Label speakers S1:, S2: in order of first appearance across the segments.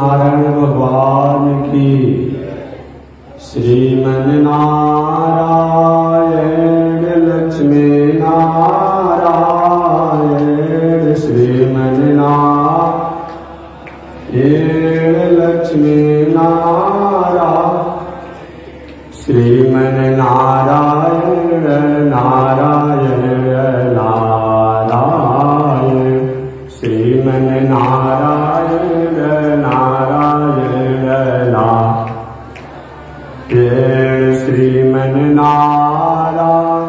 S1: नारायण भगवान की। श्रीमन नारायण लक्ष्मी नारायण, श्रीमन नारायण लक्ष्मी नारायण, श्रीमन नारायण नारायण नारायण, श्रीमन नारायण नारायण नारायण, श्रीमन नारायण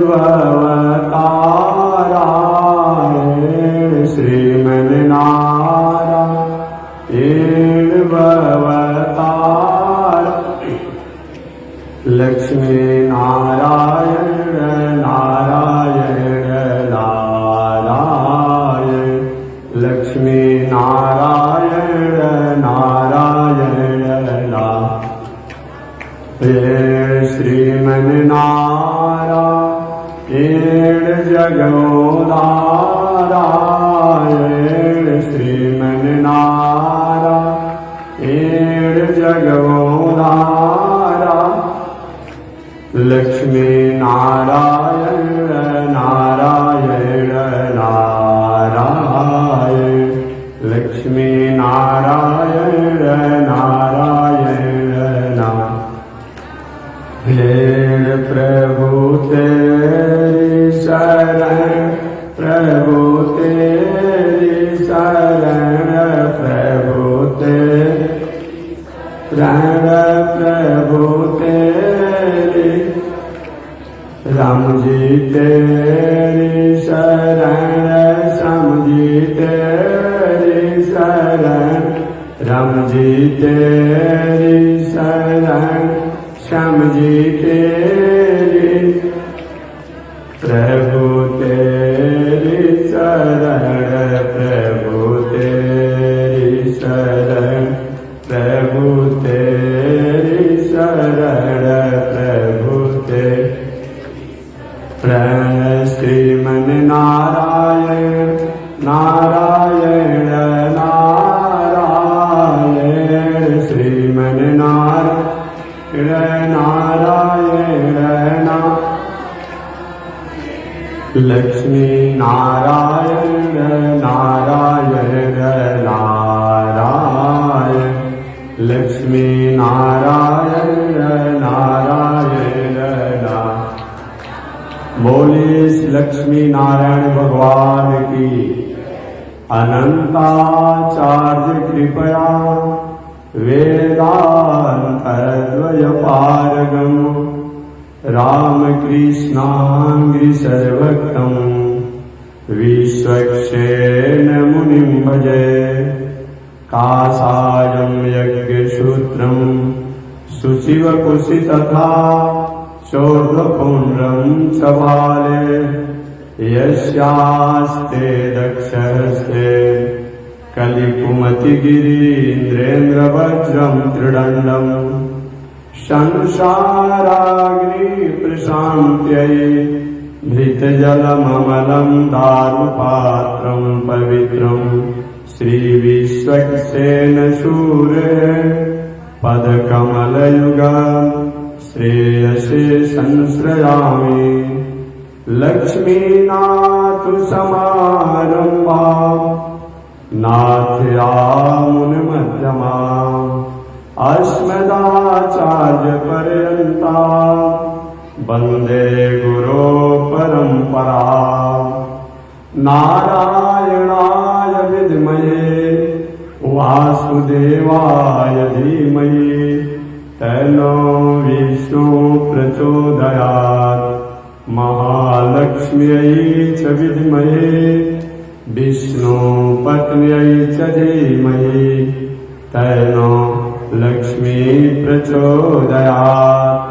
S1: भवतारायण, श्रीमन नारायण भवतारायण, लक्ष्मी नारायण नारायण नारायण, लक्ष्मी नारायण नारायण नारायण, श्रीमन नारायण जगोदारायण, श्रीमन नारायण जगोदारायण, लक्ष्मी नारायण नारायण नारायण, लक्ष्मी नारायण नारायण नारायण, प्रभु तेरी शरण, प्रभु तेरी शरण, प्रभु तेरी शरण, प्रभु तेरी, राम जी तेरी शरण, श्याम जी तेरी शरण, राम जी तेरी शरण, श्याम जी तेरी, प्रभु तेरी शरण, प्रभु तेरी शरण, प्रभु तेरी शरण, प्रभु तेरी, श्रीमन नारायण नारायण नारायण, श्रीमन नारायण नारायण नारायण, लक्ष्मी नारायण नारायण नारायण, लक्ष्मी नारायण नारायण नारायण। बोले लक्ष्मी नारायण भगवान की। अनंताचार्य कृपया वेदांतद्वय पारगम रामकृष्णांग्रि सर्वक्तम विश्वक्षेण मुनिं भजे। काषायं यज्ञसूत्रं शुचिवकुशि तथा चोर्ध्वपुण्ड्रं च बाले, यस्यास्ते दक्षहस्ते कलिकुमतिगिरीन्द्रेन्द्रवज्रं त्रिदण्डं, संसाराग्नि प्रशान्त्यै धृतजलममलं दारुपात्रं पवित्रं, श्रीविश्वक्सेन सूर्य पदकमलयुगं श्रेयसे संश्रयामि। लक्ष्मीनाथ समारंभा नाथयामुनमध्यमा, अस्मदाचार्य पर्यन्ता वन्दे गुरो परम्परा। नारायणाय विद्महे वासुदेवाय धीमहि, तन्नो विष्णु प्रचोदयात्। महालक्ष्म्यै च विद्महे विष्णु पत्न्यै च धीमहि, तन्नो लक्ष्मी प्रचोदयात्,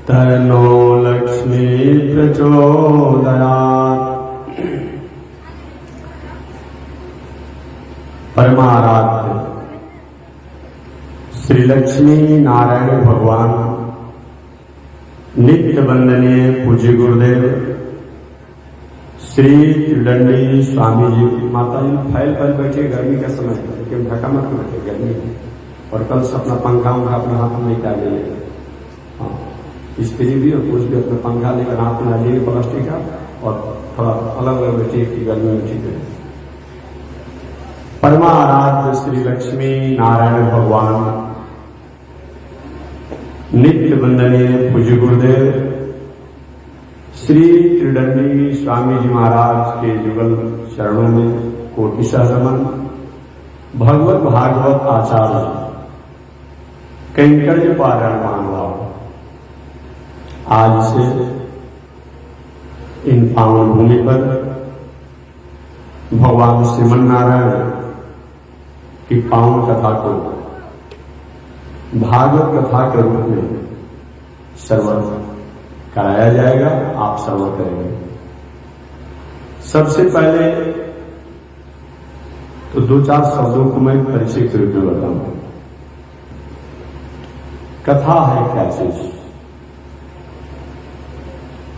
S1: तन्नो लक्ष्मी प्रचोदयात्। परमाराध्य श्री लक्ष्मी नारायण भगवान, नित्य वंदनीय पूज्य गुरुदेव श्री त्रिदंडी स्वामी जी, माता जी फैल फैल बैठे, गर्मी का समय है, लेकिन ढका मत बैठे, गर्मी है। और कल से अपना पंखा उंखा अपने हाथ में लेकर आ जाइए। हाँ, स्त्री भी और पुरुष भी अपना पंखा लेकर हाथ में आ जाइए प्लास्टिक का, और थोड़ा अलग अलग बैठे कि गर्मी में ठीक है। परमाराध्य श्री लक्ष्मी नारायण भगवान, नित्य वंदनीय पूज्य गुरुदेव श्री त्रिदंडी स्वामी जी महाराज के युगल चरणों में कोटि नमन। भगवत भागवत आचार्य कैंकर्य पारायण मानव, आज से इन पावन भूमि पर भगवान श्रीमन नारायण की पावन कथा को भागवत कथा के रूप में श्रवण कराया जाएगा। आप श्रवण करेंगे। सबसे पहले तो दो चार शब्दों को मैं परिचय के रूप में बताऊंगा। कथा है क्या चीज?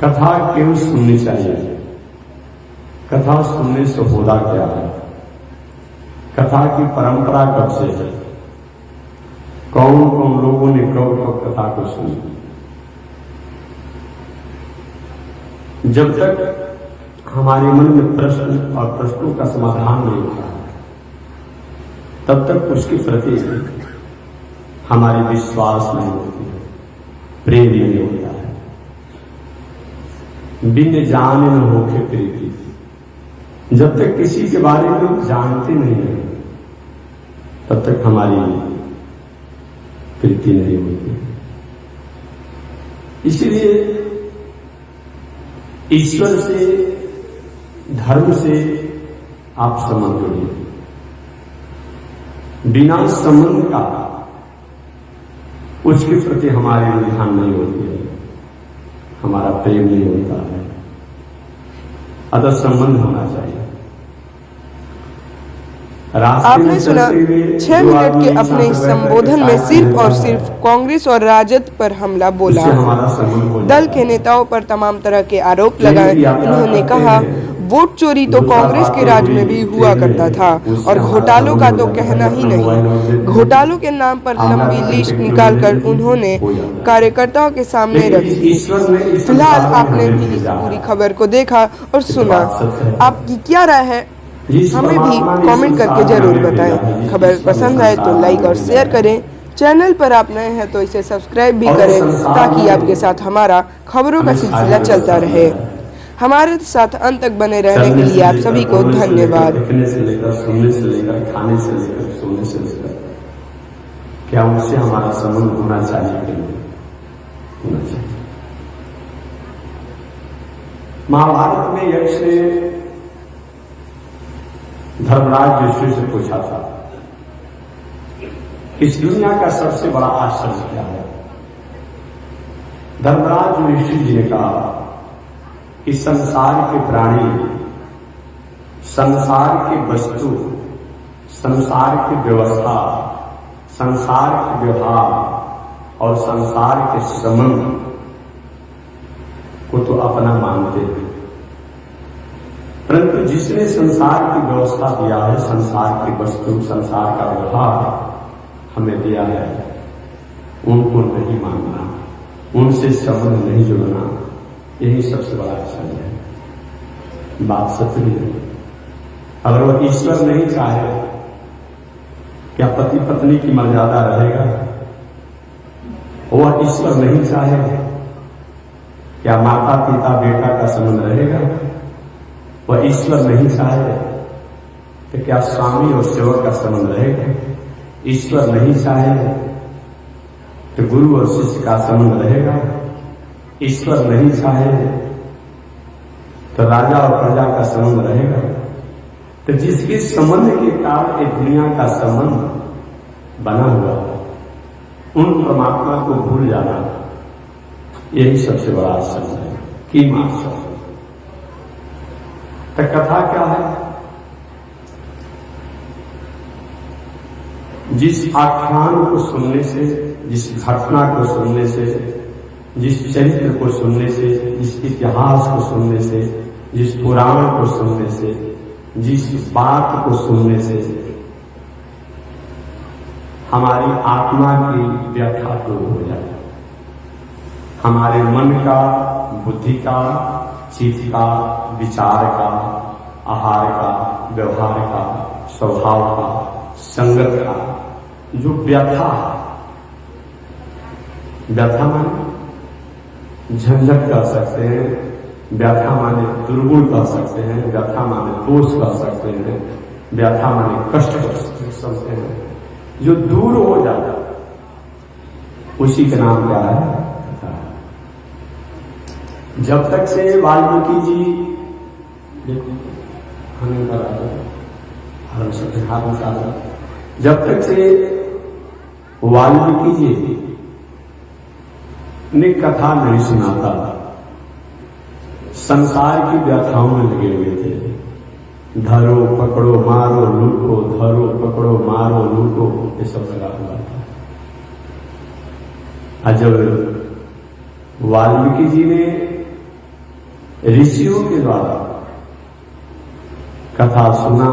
S1: कथा क्यों सुननी चाहिए? कथा सुनने से होता क्या है? कथा की परंपरा कब से है? कौन कौन लोगों ने कब कब कथा को सुनी? जब तक हमारे मन में प्रश्न और प्रश्नों का समाधान नहीं होता तब तक उसके प्रति हमारी विश्वास नहीं होती है, प्रेम नहीं होता है। बिन जाने न होके प्रीति, जब तक किसी के बारे में जानते नहीं है तब तक हमारी प्रीति नहीं होती। इसलिए ईश्वर से, धर्म से आप संबंध जोड़िए। बिना संबंध का उसके प्रति हमारी रुझान नहीं होती है, हमारा प्रेम नहीं होता है। अतः संबंध होना चाहिए।
S2: आपने सुना 6 मिनट के अपने संबोधन में सिर्फ और सिर्फ कांग्रेस और राजद पर हमला बोला। दल के नेताओं पर तमाम तरह के आरोप लगाए। उन्होंने कहा वोट चोरी तो कांग्रेस के राज में भी हुआ करता था और घोटालों का तो कहना ही नहीं। घोटालों के नाम पर लंबी लिस्ट निकालकर उन्होंने कार्यकर्ताओं के सामने रख दी। फिलहाल आपने भी इस पूरी खबर को देखा और सुना। आपकी क्या राय है हमें भी कमेंट करके जरूर बताएं। खबर पसंद आए तो लाइक और शेयर करें। चैनल पर आप नए हैं तो इसे सब्सक्राइब भी करें ताकि आपके साथ हमारा खबरों का सिलसिला चलता रहे। हमारे साथ अंत तक बने रहने के लिए आप सभी को धन्यवाद।
S1: देखने से लेकर, सुनने से लेकर, खाने से लेकर, सोने से लेकर, क्या उनसे हमारा संबंध होना चाहिए कि नहीं होना चाहिए? महाभारत में यक्ष ने धर्मराज युधिष्ठिर से पूछा था, इस दुनिया का सबसे बड़ा आश्चर्य क्या है? धर्मराज युधिष्ठिर जी ने कहा कि संसार के प्राणी, संसार की वस्तु, संसार की व्यवस्था, संसार के व्यवहार और संसार के संबंध को तो अपना मानते हैं, परंतु जिसने संसार की व्यवस्था दिया है, संसार की वस्तु, संसार का व्यवहार हमें दिया है, उनको नहीं मानना, उनसे संबंध नहीं जोड़ना, यही सबसे बड़ा आश्चर्य है। बात सत्य है। अगर वह ईश्वर नहीं चाहे, क्या पति पत्नी की मर्यादा रहेगा? वह ईश्वर नहीं चाहे, क्या माता पिता बेटा का संबंध रहेगा? वह ईश्वर नहीं चाहे तो क्या स्वामी और सेवक का संबंध रहेगा? ईश्वर नहीं चाहे तो गुरु और शिष्य का संबंध रहेगा? ईश्वर नहीं चाहे तो राजा और प्रजा का संबंध रहेगा? तो जिसके संबंध के कारण एक दुनिया का संबंध बना हुआ, उन परमात्मा को भूल जाना, यही सबसे बड़ा आश्चर्य है। कि आश्चर्य तो कथा क्या है? जिस आख्यान को सुनने से, जिस घटना को सुनने से, जिस चरित्र को सुनने से, जिस इतिहास को सुनने से जिस पुराण को सुनने से, जिस बात को सुनने से हमारी आत्मा की व्यथा दूर हो जाए, हमारे मन का, बुद्धि का, चित्त का, विचार का, आहार का, व्यवहार का, स्वभाव का, संगत का जो व्यथा है, व्यथा माने झंझट कर सकते हैं, व्यथा माने दुर्गुण कर सकते हैं, व्यथा माने दोष कर सकते हैं, व्यथा माने कष्ट कर सकते हैं, जो दूर हो जाता उसी का नाम क्या है? कथा। जब तक से वाल्मीकि जी, देखो हमें जब तक से वाल्मीकि जी ने कथा नहीं सुनाता, संसार की व्यथाओं में लगे हुए थे। धरो पकड़ो मारो लूटो, धरो पकड़ो मारो लूटो, ये सब लगा हुआ था। और जब वाल्मीकि जी ने ऋषियों के द्वारा कथा सुना,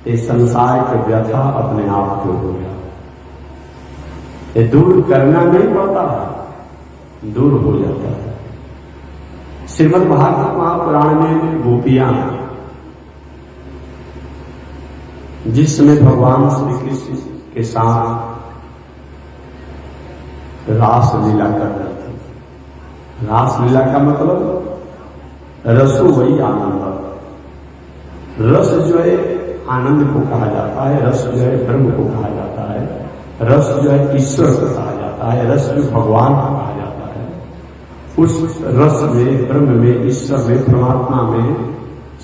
S1: ये संसार की व्यथा अपने आप को हो गया। ये दूर करना नहीं पड़ता, दूर हो जाता है। श्रीमद् भागवत महापुराण में गोपियां, जिस समय भगवान श्री कृष्ण के साथ रास लीला कर रहे थे। रास लीला का मतलब रसो वही आनंद। रस जो है आनंद को कहा जाता है, रस जो है ब्रह्म को कहा जाता है, रस जो है ईश्वर को कहा जाता है, रस जो भगवान को कहा जाता है। उस रस में, ब्रह्म में, ईश्वर में, परमात्मा में,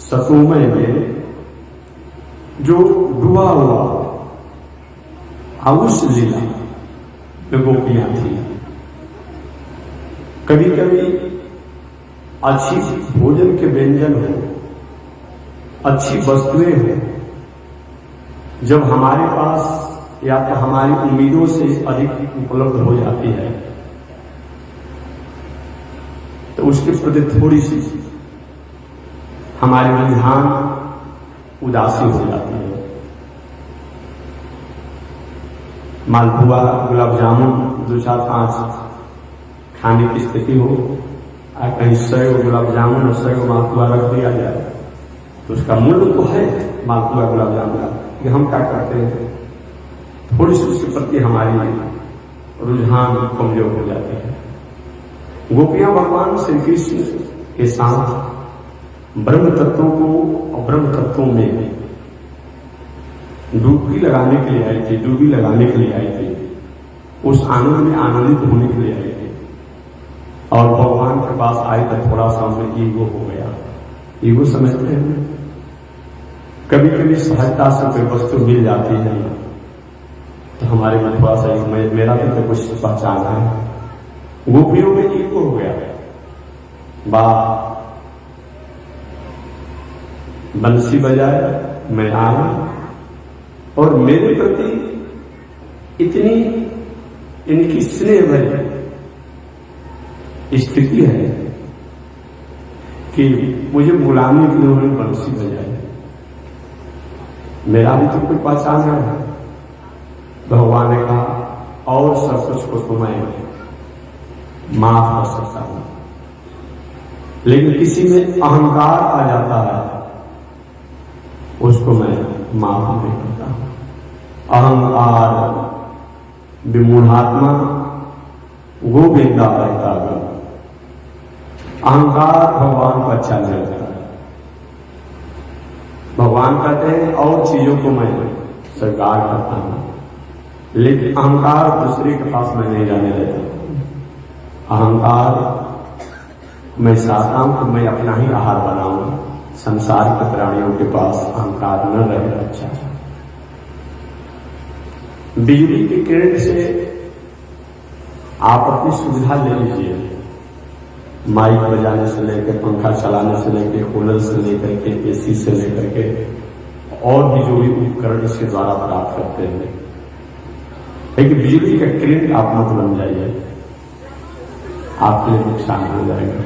S1: सतोमय में जो डूबा हुआ उस लीला में गोपियां थी। कभी कभी अच्छी भोजन के व्यंजन हो, अच्छी वस्तुएं हो, जब हमारे पास या तो हमारी उम्मीदों से अधिक उपलब्ध हो जाती है, तो उसके प्रति थोड़ी सी हमारी रुझान उदासी हो जाती है। मालपुआ, गुलाब जामुन 2, 4, 5 खाने की स्थिति हो, और कहीं 100 गुलाब जामुन और 100 मालपुआ रख दिया जाए, तो उसका मूल्य तो है मालपुआ गुलाब जामुन का, कि हम क्या करते हैं, थोड़ी सी उसके प्रति हमारी रुझान कमजोर हो जाती है। गोपियां भगवान श्री कृष्ण के साथ ब्रह्म तत्वों को और ब्रह्म तत्वों में डुबकी लगाने के लिए आई थी, डुबकी लगाने के लिए आई थी, उस आनंद में आनंदित होने के लिए आई थी। और भगवान के पास आए तो थोड़ा सा उनमें ईगो हो गया। ईगो समझते हैं, कभी कभी सहजता से कोई वस्तु मिल जाती है तो हमारे में थोड़ा सा मेरा भी तो कुछ पहचान है। गोपियों में ईगो हो गया, वाह बंसी बजाए मैं आया, और मेरे प्रति इतनी इनकी स्नेह भरी स्थिति है कि मुझे बुलाने के लिए उन्होंने बंसी बजाई। मेरा भी तो कोई पहचान है। भगवान ने कहा और सब कुछ को तो मैं माफ कर सकता हूं, लेकिन किसी में अहंकार आ जाता है, उसको मैं माफ नहीं करता। अहंकार विमूढ़ात्मा गोविंदा रहता है। अहंकार भगवान को अच्छा नहीं लगता है। भगवान कहते हैं और चीजों को मैं स्वीकार करता हूं, लेकिन अहंकार दूसरे के पास मैं नहीं जाने देता। अहंकार मैं चाहता हूं कि मैं अपना ही आहार बनाऊं, संसार के प्राणियों के पास अहंकार न रहे। अच्छा, बिजली की किरण से आप अपनी सुविधा ले लीजिए, माइक बजाने से लेकर, पंखा चलाने से लेकर, कूलर से लेकर के, एसी से लेकर के, और भी जो भी उपकरण इसके द्वारा प्राप्त करते हैं, लेकिन बिजली का किरण आप मत बन जाइए, आपके लिए नुकसान हो जाएगा।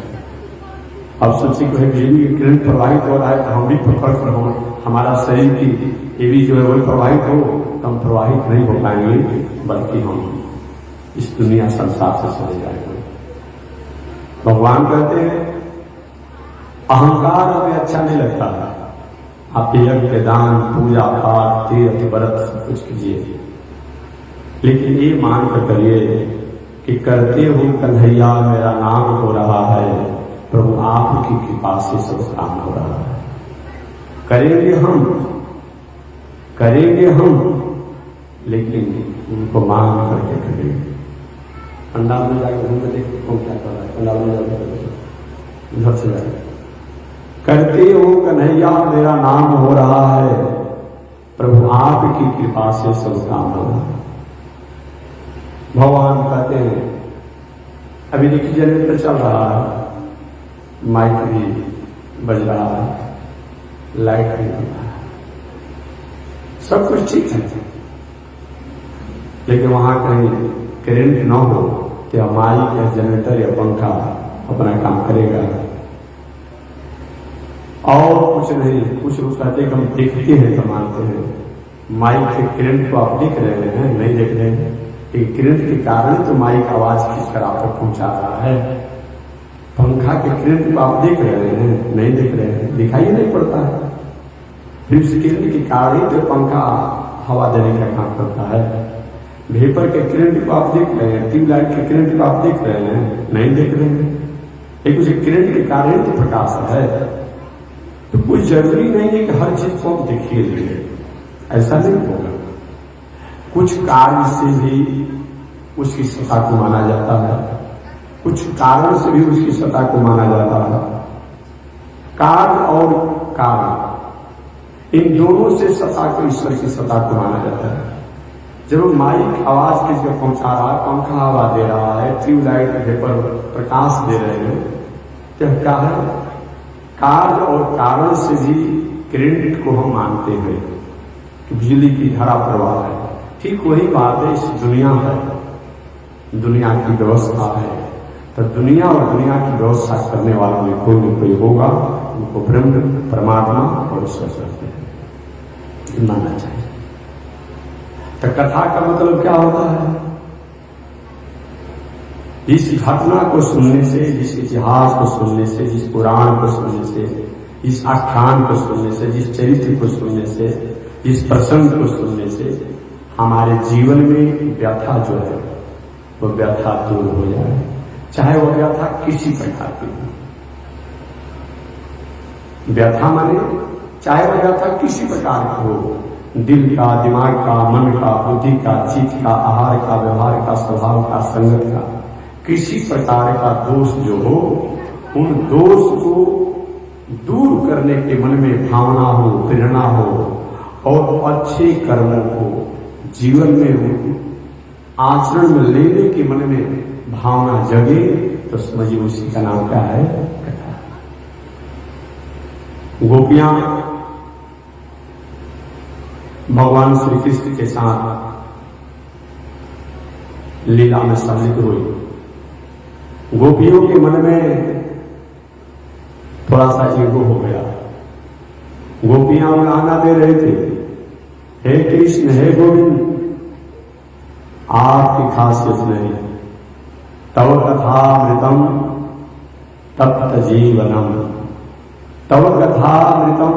S1: अब सोचिए कोई बिजली की किरण प्रवाहित हो रहा है तो हम भी पकड़ कर हो, हमारा शरीर की ये भी जो है वही प्रवाहित हो, तो हम प्रवाहित नहीं हो पाएंगे, बल्कि हम इस दुनिया संसार से चले जाएंगे। भगवान कहते हैं अहंकार हमें अच्छा नहीं लगता है, आप यज्ञ दान पूजा पाठ तीर्थ व्रत सब कुछ कीजिए, लेकिन ये मान कर करिए कि करते हो कन्हैया मेरा नाम हो रहा है, प्रभु आपकी कृपा से सब काम हो रहा है। करेंगे हम, लेकिन उनको मांग करके करेंगे। पंडाल में जाकर घूम के देखते कौन क्या कर रहा है, पंडाल में जाकर उधर से जाकर करते हो कन्हैया मेरा नाम हो रहा है, प्रभु आपकी कृपा से सब काम हो रहा है। भगवान कहते हैं अभी देखिए जनरेटर चल रहा है, माइक भी बज रहा है, लाइट भी बज रहा है, सब कुछ ठीक है, लेकिन वहां कहीं करंट न हो तो माइक या जनरेटर या पंखा अपना काम करेगा और कुछ नहीं। कुछ लोग कहते हैं हम देखते हैं तो मानते हैं, माइक के करंट को आप देख रहे हैं, नहीं देख रहे हैं, लेकिन करंट के कारण तो माइक आवाज खींचकर आप तक पहुंचा रहा है। पंखा के करंट को आप देख रहे हैं, नहीं देख रहे हैं, दिखाई नहीं पड़ता है, फिर उस करंट के कारण ही तो पंखा हवा देने का काम करता है। वेपर के करंट को आप देख रहे हैं, ट्यूबलाइट के करंट को आप देख रहे हैं, नहीं देख रहे हैं, लेकिन उस करंट के कारण तो प्रकाश है। तो कोई जरूरी नहीं है कि हर चीज को आप देखिए, ऐसा नहीं होगा। कुछ कार्य से भी उसकी सत्ता को माना जाता है, कुछ कारण से भी उसकी सत्ता को माना जाता है। कार्य और कारण इन दोनों से सत्ता को, ईश्वर की सत्ता को माना जाता है। जब माइक आवाज किसी को पहुंचा रहा है, पंखा हवा दे रहा है, ट्यूबलाइट वेपर प्रकाश दे रहे हैं, तो क्या है? कार्य और कारण से भी करंट को हम मानते हैं कि बिजली की धारा प्रवाह है। ठीक वही बात है, इस दुनिया है, दुनिया की व्यवस्था है, तो दुनिया और दुनिया की व्यवस्था करने वालों में कोई न कोई होगा, उनको ब्रह्म परमात्मा और ईश्वर कहते हैं, मानना चाहिए। तो कथा का मतलब क्या होता है? जिस घटना को सुनने से, जिस इतिहास को सुनने से, जिस पुराण को सुनने से, जिस आख्यान को सुनने से, जिस चरित्र को सुनने से, जिस प्रसंग को सुनने से हमारे जीवन में व्यथा जो है वो व्यथा दूर हो जाए, चाहे वो व्यथा किसी प्रकार की हो। व्यथा माने चाहे वो व्यथा किसी प्रकार की हो, दिल का, दिमाग का, मन का, बुद्धि का, चित्त का, आहार का, व्यवहार का, स्वभाव का, संगत का, किसी प्रकार का दोष जो हो, उन दोष को दूर करने के मन में भावना हो, प्रेरणा हो और अच्छे कर्मों को जीवन में आचरण में लेने के मन में भावना जगे, तो समझिए उसी का नाम क्या है? कथा। गोपियां भगवान श्री कृष्ण के साथ लीला में सम्मिलित हुई। गोपियों के मन में थोड़ा सा ईगो हो गया। गोपियां गाना दे रहे थे, हे कृष्ण, हे गोविंद, आपकी खासियत नहीं, तव कथामृतम तप्त जीवनम, तव कथामृतम,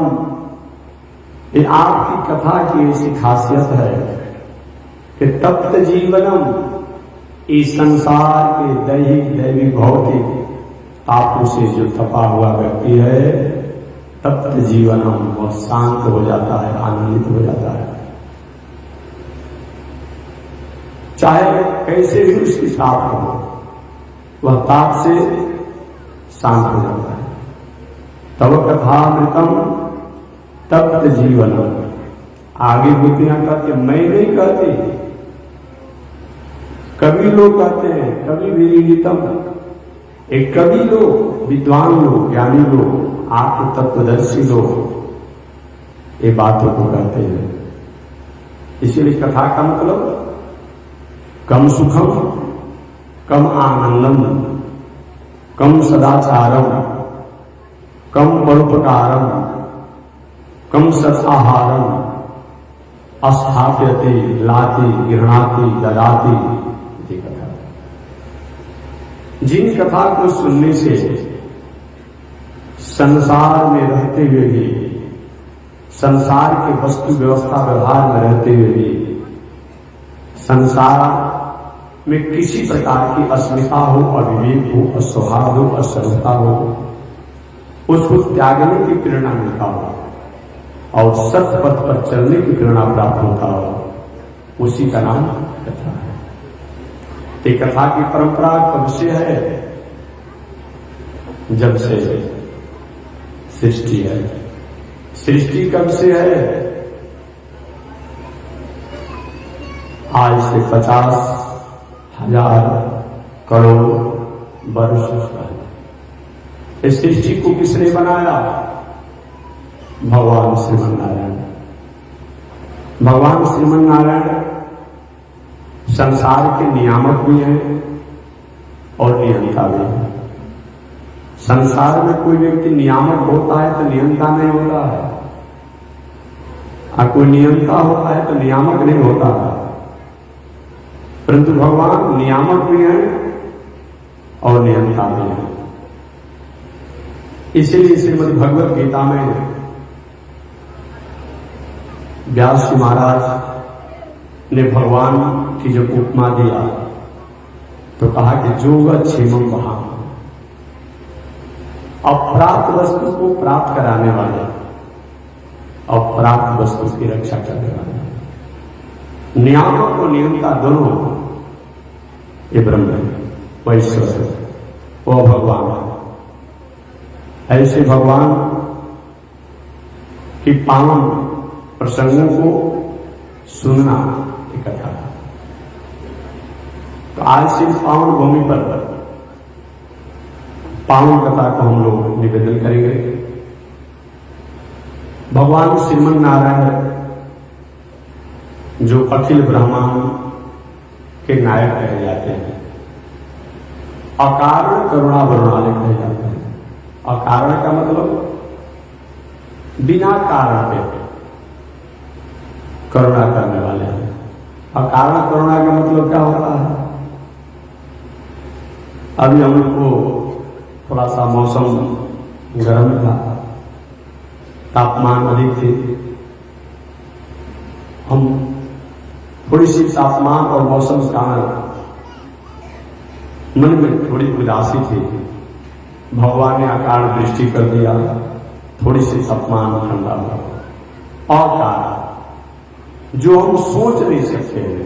S1: ये आपकी कथा की ऐसी खासियत है कि तप्त जीवनम, इस संसार के दैहिक दैविक भौतिक तापों से जो तपा हुआ व्यक्ति है, तप्त जीवनम, वह शांत हो जाता है, आनंदित हो जाता है, चाहे कैसे भी उसकी ताप हो, वह ताप से शांत हो जाता है। तव कथामृतम तप्त जीवनम। आगे गोपियां कहते, मैं नहीं कहती, कवि लोग कहते हैं, कवि विरीतम, एक कवि लोग, विद्वान लोग, ज्ञानी लोग, आत्म तत्वदर्शी लोग ये बातों को कहते हैं। इसीलिए कथा का मतलब कम सुखम, कम आनंदम, कम सदाचारम, कम परोपकारम कम सदाहारम अस्थाप्यते लाति गृहणाति ददाति इति कथा। जिन कथा को सुनने से संसार में रहते हुए भी, संसार के वस्तु व्यवस्था व्यवहार में रहते हुए भी, संसार में किसी प्रकार की अस्मिता हो, अविवेक हो, अस्वभाव हो, असर्वता हो, उसको त्यागने की प्रेरणा मिलता हो और सत्य पथ पर चलने की प्रेरणा प्राप्त होता हो, उसी का नाम कथा है। तो कथा की परंपरा कब से है? जब से सृष्टि है। सृष्टि कब से है? आज से 50,000 करोड़ वर्ष पहले। इस सृष्टि को किसने बनाया? भगवान श्रीमन नारायण। भगवान श्रीमन नारायण संसार के नियामक भी हैं और नियंता भी हैं। संसार में कोई व्यक्ति नियामक होता है तो नियंता नहीं होता है, और कोई नियंता होता है तो नियामक नहीं होता है। परंतु भगवान नियामक भी हैं और नियंता भी हैं। इसलिए श्रीमद् भगवत गीता में व्यास जी महाराज ने भगवान की जब उपमा दिया तो कहा कि जोग क्षेमम वहां, अप्राप्त वस्तु को प्राप्त कराने वाले, अप्राप्त वस्तु की रक्षा करने वाले, नियामक और नियंता दोनों ये ब्रह्म है, वह ईश्वर है, वह भगवान है। ऐसे भगवान की पावन प्रसंगों को सुनना इकट्ठा है। तो आज से पावन भूमि पर पावन कथा को हम लोग निवेदन करेंगे। भगवान श्रीमन नारायण जो अखिल ब्रह्मांड के नायक कहे जाते हैं, अकारण करुणा वरुणालय कहे जाते हैं। अकारण का मतलब बिना कारण के करुणा करने वाले हैं। अकारण करुणा का मतलब क्या होता है? अभी हम लोग को थोड़ा सा मौसम गर्म था, तापमान अधिक थे, हम थोड़ी सी तापमान और मौसम के कारण मन में थोड़ी उदासी थी। भगवान ने अकारण दृष्टि कर दिया, थोड़ी सी तापमान ठंडा हुआ। और कारण जो हम सोच नहीं सकते हैं,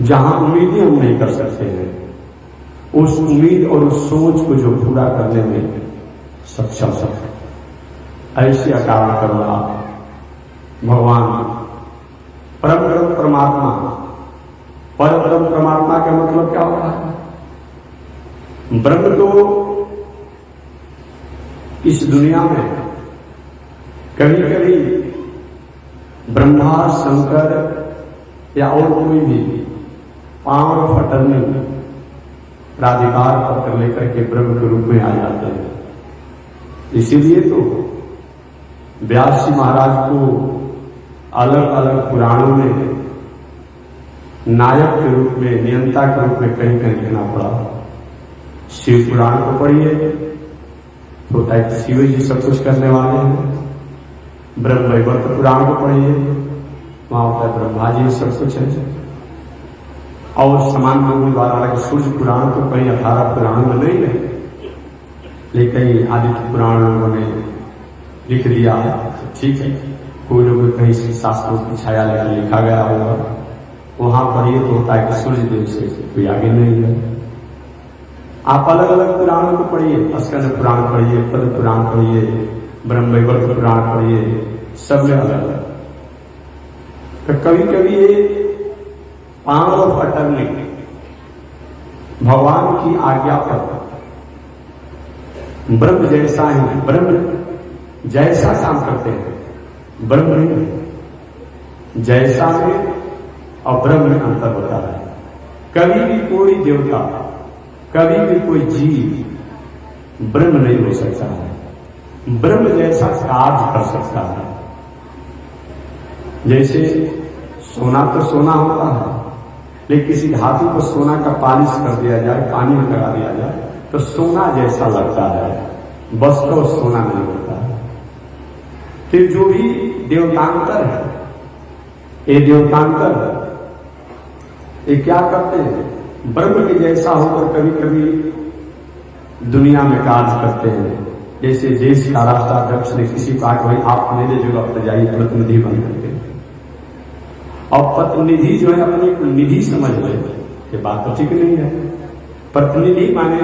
S1: जहां उम्मीदें हम नहीं कर सकते हैं, उस उम्मीद और उस सोच को जो पूरा करने में सक्षम है, ऐसे अकारण करुणा भगवान परम परमात्मा। परम परमात्मा का मतलब क्या होता है? ब्रह्म तो इस दुनिया में कभी कभी ब्रह्मा, शंकर या और कोई भी पावर फटरने प्राधिकार पत्र लेकर के ब्रह्म के रूप में आ जाते हैं। इसीलिए तो व्यास जी महाराज को अलग अलग पुराणों में नायक के रूप में, नियंता के रूप में कहीं कहीं लिखना पड़ा। शिव पुराण को पढ़िए तो होता है कि शिव जी सब कुछ करने वाले हैं। ब्रह्म वैवर्त पुराण को पढ़िए, वहां होता है ब्रह्मा जी सब कुछ है। और समान मंगल द्वारा सूर्य पुराण को कहीं 18 पुराण में नहीं है, लेकिन आदित्य पुराण लोगों ने लिख दिया, ठीक है। कोई लोग कहीं शास्त्रों की छाया लेकर लिखा गया होगा, वहां पढ़िए तो होता है कि सूर्य देव से कोई आगे नहीं है। आप अलग अलग पुराणों को पढ़िए, स्कंद पुराण पढ़िए, पद्म पुराण पढ़िए, ब्रह्म वैवर्त पुराण पढ़िए, सब में अलग अलग। तो कभी कभी ये पांव और फटरने भगवान की आज्ञा पर ब्रह्म जैसा ही, ब्रह्म जैसा काम करते हैं, ब्रह्म नहीं, जैसा में और ब्रह्म में अंतर होता है। कभी भी कोई देवता, कभी भी कोई जीव ब्रह्म नहीं हो सकता है। ब्रह्म जैसा कार्य कर सकता है। जैसे सोना तो सोना होता है, लेकिन किसी धातु को सोना का पालिश कर दिया जाए, पानी में लगा दिया जाए तो सोना जैसा लगता है, वास्तव सोना नहीं होता है। फिर जो भी देवतांतर है, ये देवतांतर ये क्या करते हैं? ब्रह्म के जैसा होकर कभी कभी दुनिया में कार्य करते हैं। जैसे देश का राष्ट्राध्यक्ष ने किसी कहा कि भाई आप मेरे जगह पर जाइए प्रतिनिधि बन करके, और प्रतिनिधि जो है अपने को निधि समझ ले, ये बात तो ठीक नहीं है। प्रतिनिधि माने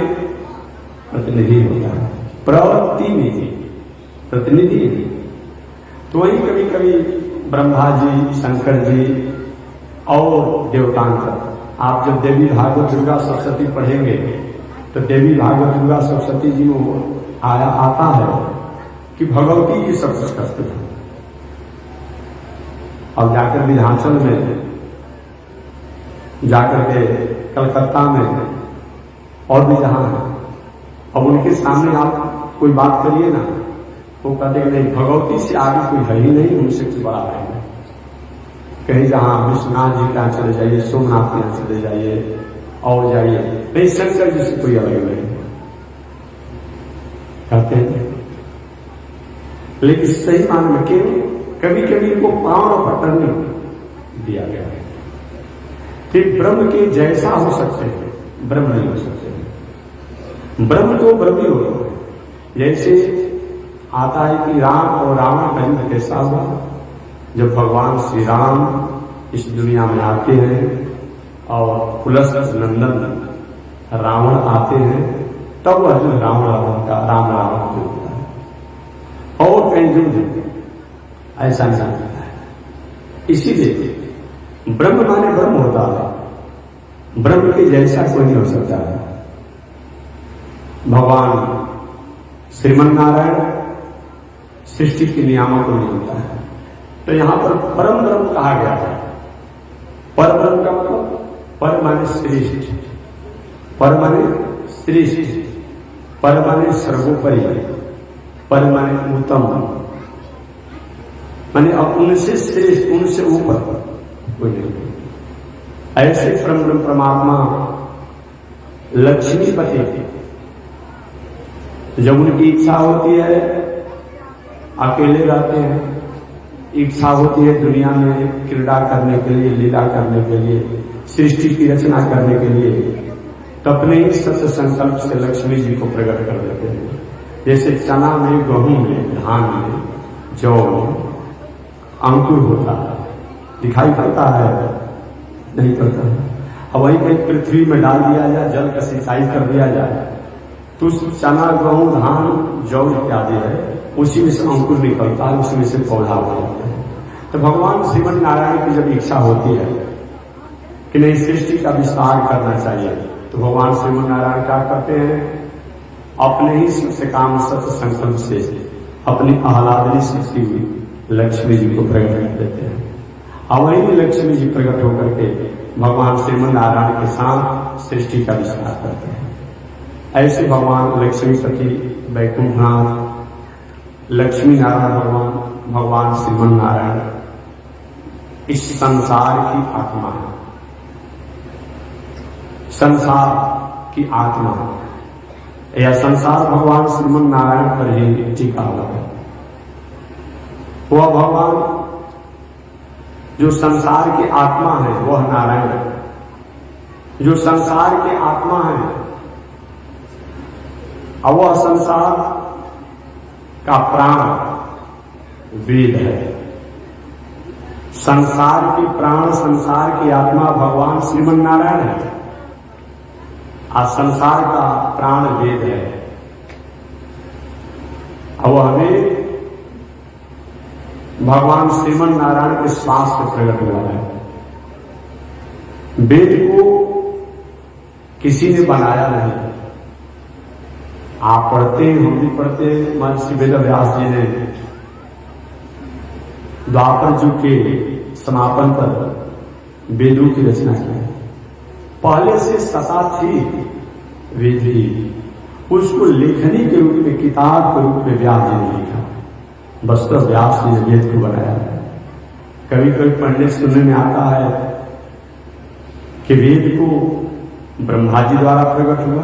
S1: प्रतिनिधि होता है, प्रवृत्ति निधि, प्रतिनिधि। तो वही कभी कभी ब्रह्मा जी, शंकर जी और देवतांतर, आप जब देवी भागवत दुर्गा सप्तशती पढ़ेंगे तो देवी भागवत दुर्गा सप्तशती जी में आता है कि भगवती की सब कुछ करते हैं। अब जाकर विधानसभा में, जाकर के कलकत्ता में और भी जहां है, अब उनके सामने आप कोई बात करिए ना, वो कहते कि नहीं भगवती से आगे कोई है ही नहीं, उनसे कुछ बड़ा है। कहीं जहां विश्वनाथ जी के यहाँ चले जाइए, सोमनाथ के यहाँ चले जाइए और जाइए, नहीं शंकर जी से कोई अलग नहीं कहते हैं। लेकिन सही मान में क्यों कभी कभी इनको पांव पटरने दिया गया है। फिर ब्रह्म के जैसा हो सकते हैं, ब्रह्म नहीं हो सकते। ब्रह्म तो ब्रह्म ही होता है। जैसे आता है कि राम और रावण का युद्ध कैसा हुआ, जब भगवान श्री राम इस दुनिया में आते हैं और पुलस्त्य नंदन रावण आते हैं, तब वह जो राम रावण होता है और कहीं युद्ध ऐसा नहीं होता है। इसीलिए ब्रह्म माने ब्रह्म होता है, ब्रह्म के जैसा कोई नहीं हो सकता है। भगवान श्रीमन नारायण सृष्टि के नियामक को नहीं होता है। तो यहां पर परम ब्रह्म कहा गया है। पर ब्रह्म का मतलब पर माने श्रेष्ठ, पर माने श्रेष्ठ, पर माने सर्वोपरि, पर माने उत्तम, माने अब उनसे श्रेष्ठ, उनसे ऊपर कोई नहीं। ऐसे परम ब्रह्म परमात्मा लक्ष्मीपति, जब उनकी इच्छा होती है अकेले रहते हैं, इच्छा होती है दुनिया में क्रीड़ा करने के लिए, लीला करने के लिए, सृष्टि की रचना करने के लिए, तो अपने ही सत्य संकल्प से लक्ष्मी जी को प्रकट कर देते हैं। जैसे चना में, गेहूं में, धान में, जौ में अंकुर होता है, दिखाई पड़ता है नहीं पड़ता है। अब वही कहीं पृथ्वी में डाल दिया जाए, जल का सिंचाई कर दिया जाए, तो चना, गेहूं, धान, जौ इत्यादि है, उसी में से अंकुर निकलता है, उसी में से पौधा हो जाता है। तो भगवान श्रीमन नारायण की जब इच्छा होती है कि नहीं सृष्टि का विस्तार करना चाहिए, तो भगवान श्रीमन नारायण क्या करते हैं? अपने ही सत्य काम, सत्य संकल्प से अपनी आह्लादनी शक्ति हुई लक्ष्मी जी को प्रकट कर देते हैं। अब वही लक्ष्मी जी प्रकट होकर के भगवान श्रीमन नारायण के साथ सृष्टि का विस्तार करते हैं। ऐसे भगवान लक्ष्मीपति, वैकुंठनाथ, लक्ष्मी नारायण भगवान श्रीमन नारायण इस संसार की आत्मा है, संसार की आत्मा है। यह संसार भगवान श्रीमन नारायण पर ही टिका हुआ है। वह भगवान जो संसार की आत्मा है वह नारायण है, जो संसार की आत्मा है और वह संसार का प्राण वेद है। संसार की प्राण, संसार की आत्मा भगवान श्रीमन नारायण है और संसार का प्राण वेद है। अब वह वेद भगवान श्रीमन नारायण के श्वास से प्रकट हुआ है। वेद को किसी ने बनाया नहीं। आप पढ़ते हैं, हम भी पढ़ते हैं, महर्षि वेदव्यास जी ने द्वापर युग के समापन पर वेदों की रचना की। पहले से सता थी वेद की, उसको लेखनी के रूप में, किताब के रूप में व्यास जी ने लिखा। वस्तु व्यास जी ने वेद को बनाया है। कभी कभी पढ़ने सुनने में आता है कि वेद को ब्रह्मा जी द्वारा प्रकट हुआ।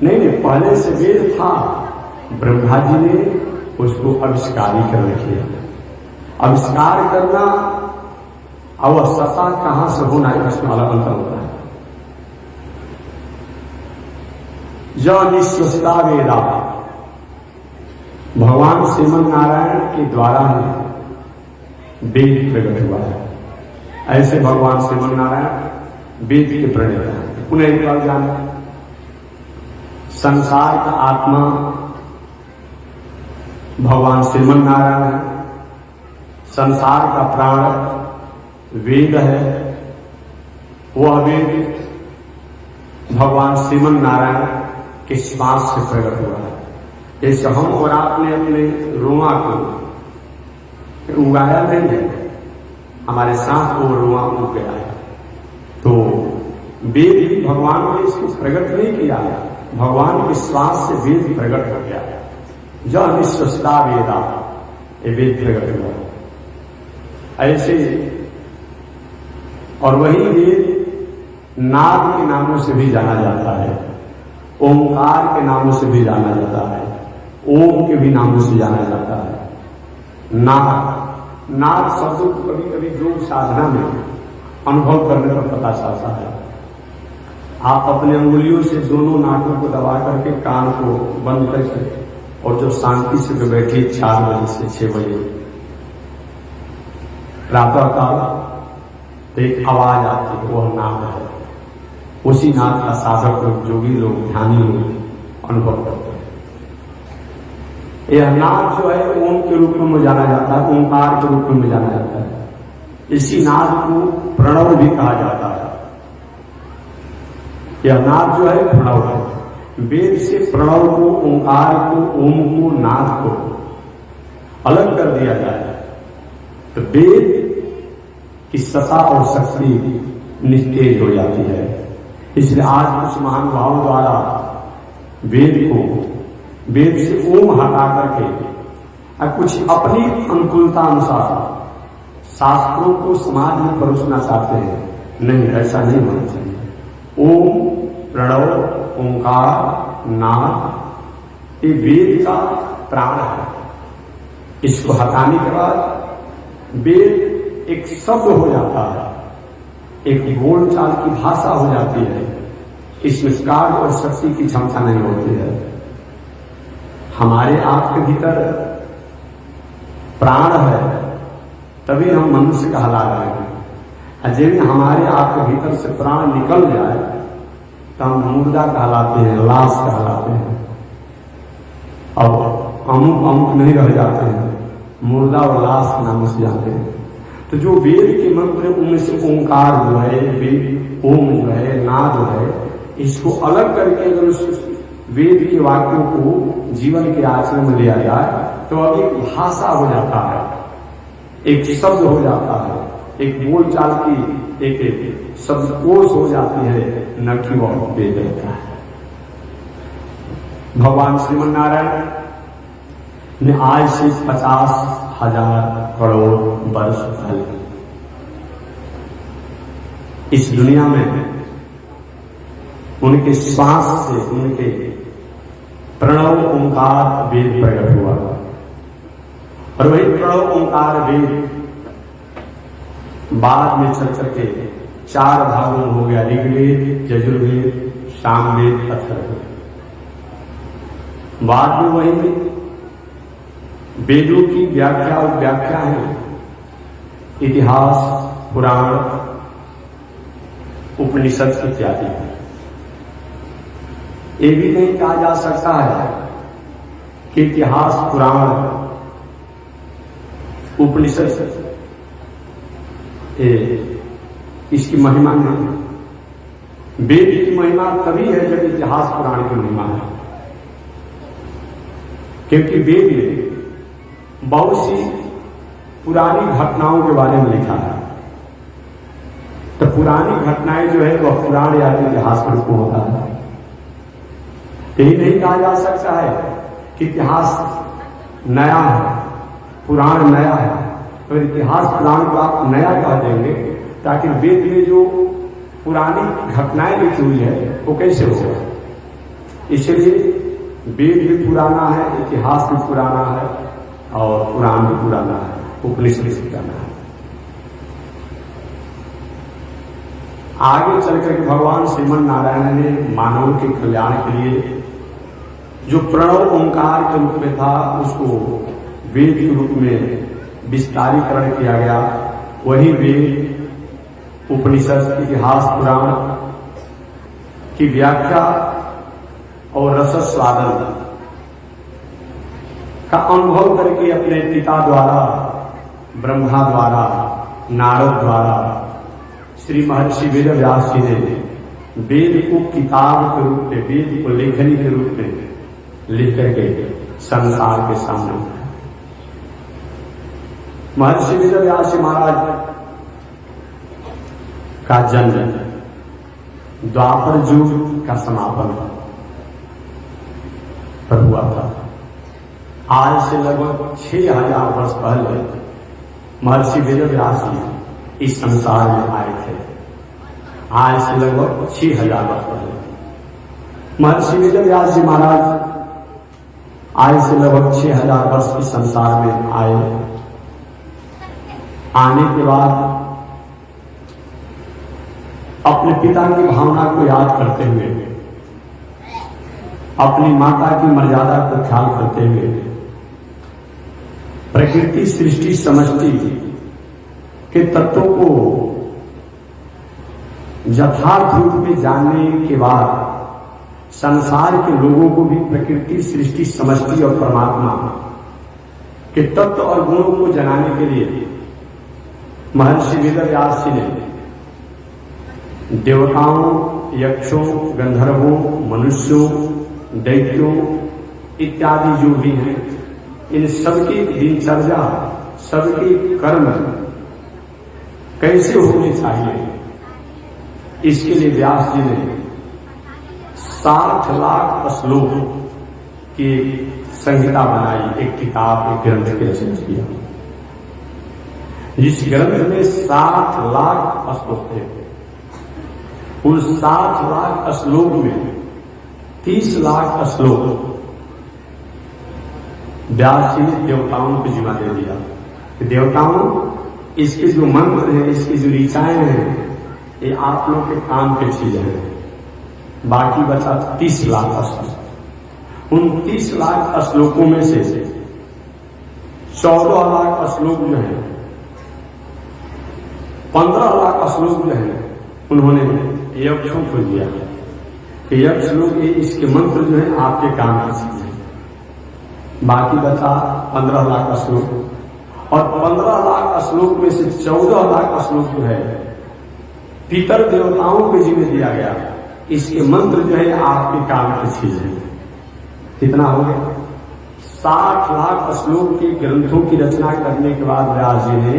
S1: नहीं, पहले से वेद था, ब्रह्मा जी ने उसको आविष्कारीकरण किया। आविष्कार करना और सत्ता कहां से होना, इसमें अलग अंतर होता है। जो निश्वसिता वेदा, भगवान श्रीमन नारायण के द्वारा ही वेद प्रकट हुआ है। ऐसे भगवान श्रीमन नारायण वेद के प्रणेता हैं। उन्हें एक बार जाना, संसार का आत्मा भगवान श्रीमन नारायण है, संसार का प्राण वेद है। वह वेद भगवान श्रीमन नारायण के श्वास से प्रकट हुआ है। जैसे हम और आपने अपने रोआ को उगाया नहीं है, हमारे साथ वो रोआ उग गया है। तो वेद भी भगवान ने इसको प्रकट नहीं किया है, भगवान के श्वास से वेद प्रकट हो गया है। जो निश्वसिता वेदा, ये वेद प्रकट हुआ ऐसे। और वही वेद नाद के नामों से भी जाना जाता है, ओंकार के नामों से भी जाना जाता है, ओम के भी नामों से जाना जाता है। नाद शब्द को कभी कभी योग साधना में अनुभव करने पर पता चलता है। आप अपने अंगुलियों से दोनों नाकों को दबा करके कान को बंद करके और जब शांति से बैठिए 4 बजे से 6 बजे प्रातः काल, तो एक आवाज आती है, वह नाद है। उसी नाद का साधक लोग, जोगी लोग, ध्यानी लोग अनुभव करते हैं। यह नाद जो है ओम के रूप में जाना जाता है, ओंकार के रूप में जाना जाता है। इसी नाद को प्रणव भी कहा जाता है। यह नाद जो है प्रणव है। वेद से प्रणव को, ओंकार को, ओम को, नाद को अलग कर दिया जाए तो वेद की सत्ता और शक्ति निस्तेज हो जाती है। इसलिए आज कुछ महानुभावों द्वारा वेद से ओम हटा करके और कुछ अपनी अनुकूलता अनुसार शास्त्रों को समाज में परोसना चाहते हैं। नहीं, ऐसा नहीं होना चाहिए। ओम, प्रणव, ओंकार, नाद, ये वेद का प्राण है। इसको हटाने के बाद वेद एक शब्द हो जाता है, एक बोलचाल की भाषा हो जाती है। इसमें कार्य और शक्ति की क्षमता नहीं होती है। हमारे आपके भीतर प्राण है, तभी हम मनुष्य कहला रहे हैं। यदि हमारे आपके भीतर से प्राण निकल जाए तो हम मुर्दा कहलाते हैं, लाश कहलाते हैं, और अमुक नहीं रह जाते हैं, मुर्दा और लाश के नाम से जाते हैं। तो जो वेद के मंत्र उनमें से ओंकार जो है, ओम जो है, नाद जो है, इसको अलग करके अगर उस वेद के वाक्यों को जीवन के आचरण में लिया जाए तो एक भाषा हो जाता है, एक शब्द हो जाता है, एक बोलचाल की एक शब्दकोश हो जाती है, न कि वह वेद रहता है। भगवान श्रीमन नारायण ने आज से 50,000 करोड़ वर्ष पहले इस दुनिया में उनके श्वास से, उनके प्रणव ओंकार वेद प्रकट हुआ। और वही प्रणव ओंकार वेद बाद में चल करके 4 भागों में हो गया, ऋग्वेद, यजुर्वेद, सामवेद, अथर्ववेद। बाद में वही वेदों की व्याख्या और व्याख्या है, इतिहास, पुराण, उपनिषद इत्यादि। ये भी नहीं कहा जा सकता है कि इतिहास, पुराण, उपनिषद इसकी महिमा नहीं। वेद की महिमा तभी है जब इतिहास, पुराण की महिमा है, क्योंकि वेद में बहुत सी पुरानी घटनाओं के बारे में लिखा है। तो पुरानी घटनाएं जो है वह पुराण या इतिहास के रूप में होता है। यही नहीं कहा जा सकता है कि इतिहास नया है, पुराण नया है। अगर इतिहास पुराण को आप नया कह देंगे ताकि वेद में जो पुरानी घटनाएं लिखी हुई है वो कैसे होगा। इसलिए वेद भी पुराना है, इतिहास भी पुराना है और पुराण भी पुराना है, उपनिषद भी पुराना है। आगे चलकर के भगवान श्रीमन नारायण ने मानव के कल्याण के लिए जो प्रणव ओंकार के रूप में था उसको वेद के रूप में विस्तारीकरण किया गया। वही वेद, उपनिषद, इतिहास, पुराण की व्याख्या और रसस्वादन का अनुभव करके अपने पिता द्वारा, ब्रह्मा द्वारा, नारद द्वारा श्री महर्षि वेदव्यास जी ने वेद को किताब के रूप में, वेद को लेखनी के रूप में लिख करके संसार के सामने रखा। महर्षि वेदव्यास जी महाराज का जन्म द्वापर युग का समापन पर हुआ था। आज से लगभग 6000 वर्ष पहले महर्षि वेदव्यास जी इस संसार में आए थे। आज से लगभग 6000 वर्ष पहले महर्षि वेदव्यास जी महाराज आज से लगभग 6000 वर्ष इस संसार में आए। आने के बाद अपने पिता की भावना को याद करते हुए, अपनी माता की मर्यादा को ख्याल करते हुए, प्रकृति, सृष्टि, समष्टि के तत्वों को यथार्थ रूप में जानने के बाद संसार के लोगों को भी प्रकृति, सृष्टि, समष्टि और परमात्मा के तत्व और गुणों को जनाने के लिए महर्षि वेदव्यास जी ने देवताओं, यक्षों, गंधर्वों, मनुष्यों, दैत्यों इत्यादि जो भी हैं, इन सबकी दिनचर्या, सबके कर्म कैसे होने चाहिए, इसके लिए व्यास जी ने 60 लाख श्लोक की संहिता बनाई, एक किताब, एक ग्रंथ की रचना किया। इस ग्रंथ में 60 लाख श्लोक थे। उन 60 लाख श्लोक में 30 लाख श्लोक व्यास जी ने देवताओं को जिम्मा दे दिया कि देवताओं, इसके जो मंत्र हैं, इसकी जो ऋचाएं हैं, ये आप लोग के काम की चीजें हैं। बाकी बचा 30 लाख श्लोक। उन 30 लाख श्लोकों में से 14 लाख श्लोक जो है, 15 लाख श्लोक जो है, उन्होंने यक्षों को दिया कि यक्ष लोग इसके मंत्र जो है आपके काम की चीज है। बाकी बचा 15 लाख श्लोक और 15 लाख श्लोक में से 14 लाख श्लोक जो है पितर देवताओं को जिम्मे दिया गया। इसके मंत्र जो है आपके काम की चीज है। कितना हो गया? 60 लाख श्लोक के ग्रंथों की रचना करने के बाद व्यास जी ने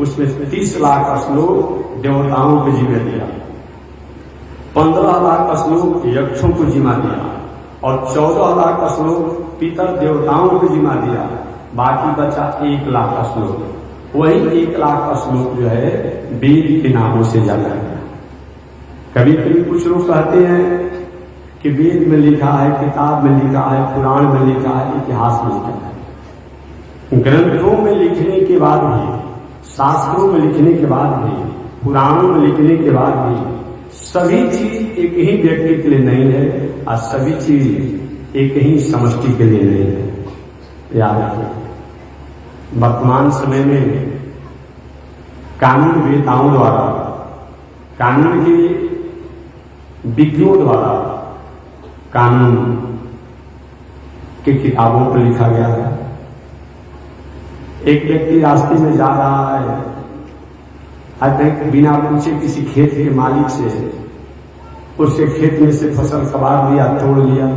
S1: उसमें 30 लाख श्लोक देवताओं को जिम्मे दिया, 15 लाख श्लोक यक्षों को जिम्मा दिया और 14 लाख श्लोक पितर देवताओं को जिम्मा दिया। बाकी बचा 1 लाख श्लोक। वही 1 लाख श्लोक जो है वेद के नामों से जाना गया। कभी कभी कुछ लोग कहते हैं कि वेद में लिखा है, किताब में लिखा है, पुराण में लिखा है, इतिहास में लिखा है। ग्रंथों में लिखने के बाद भी, शास्त्रों में लिखने के बाद भी, पुराणों में लिखने के बाद भी सभी चीज एक ही व्यक्ति के लिए नहीं है और सभी चीज एक ही समष्टि के लिए नहीं है। याद रखिए, वर्तमान समय में कानून वेताओं द्वारा, कानून के विज्ञों द्वारा कानून की किताबों पर लिखा गया है। एक व्यक्ति रास्ते में जा रहा है, अतः बिना पूछे किसी खेत के मालिक से उसके खेत में से फसल कबाड़ लिया, तोड़ लिया।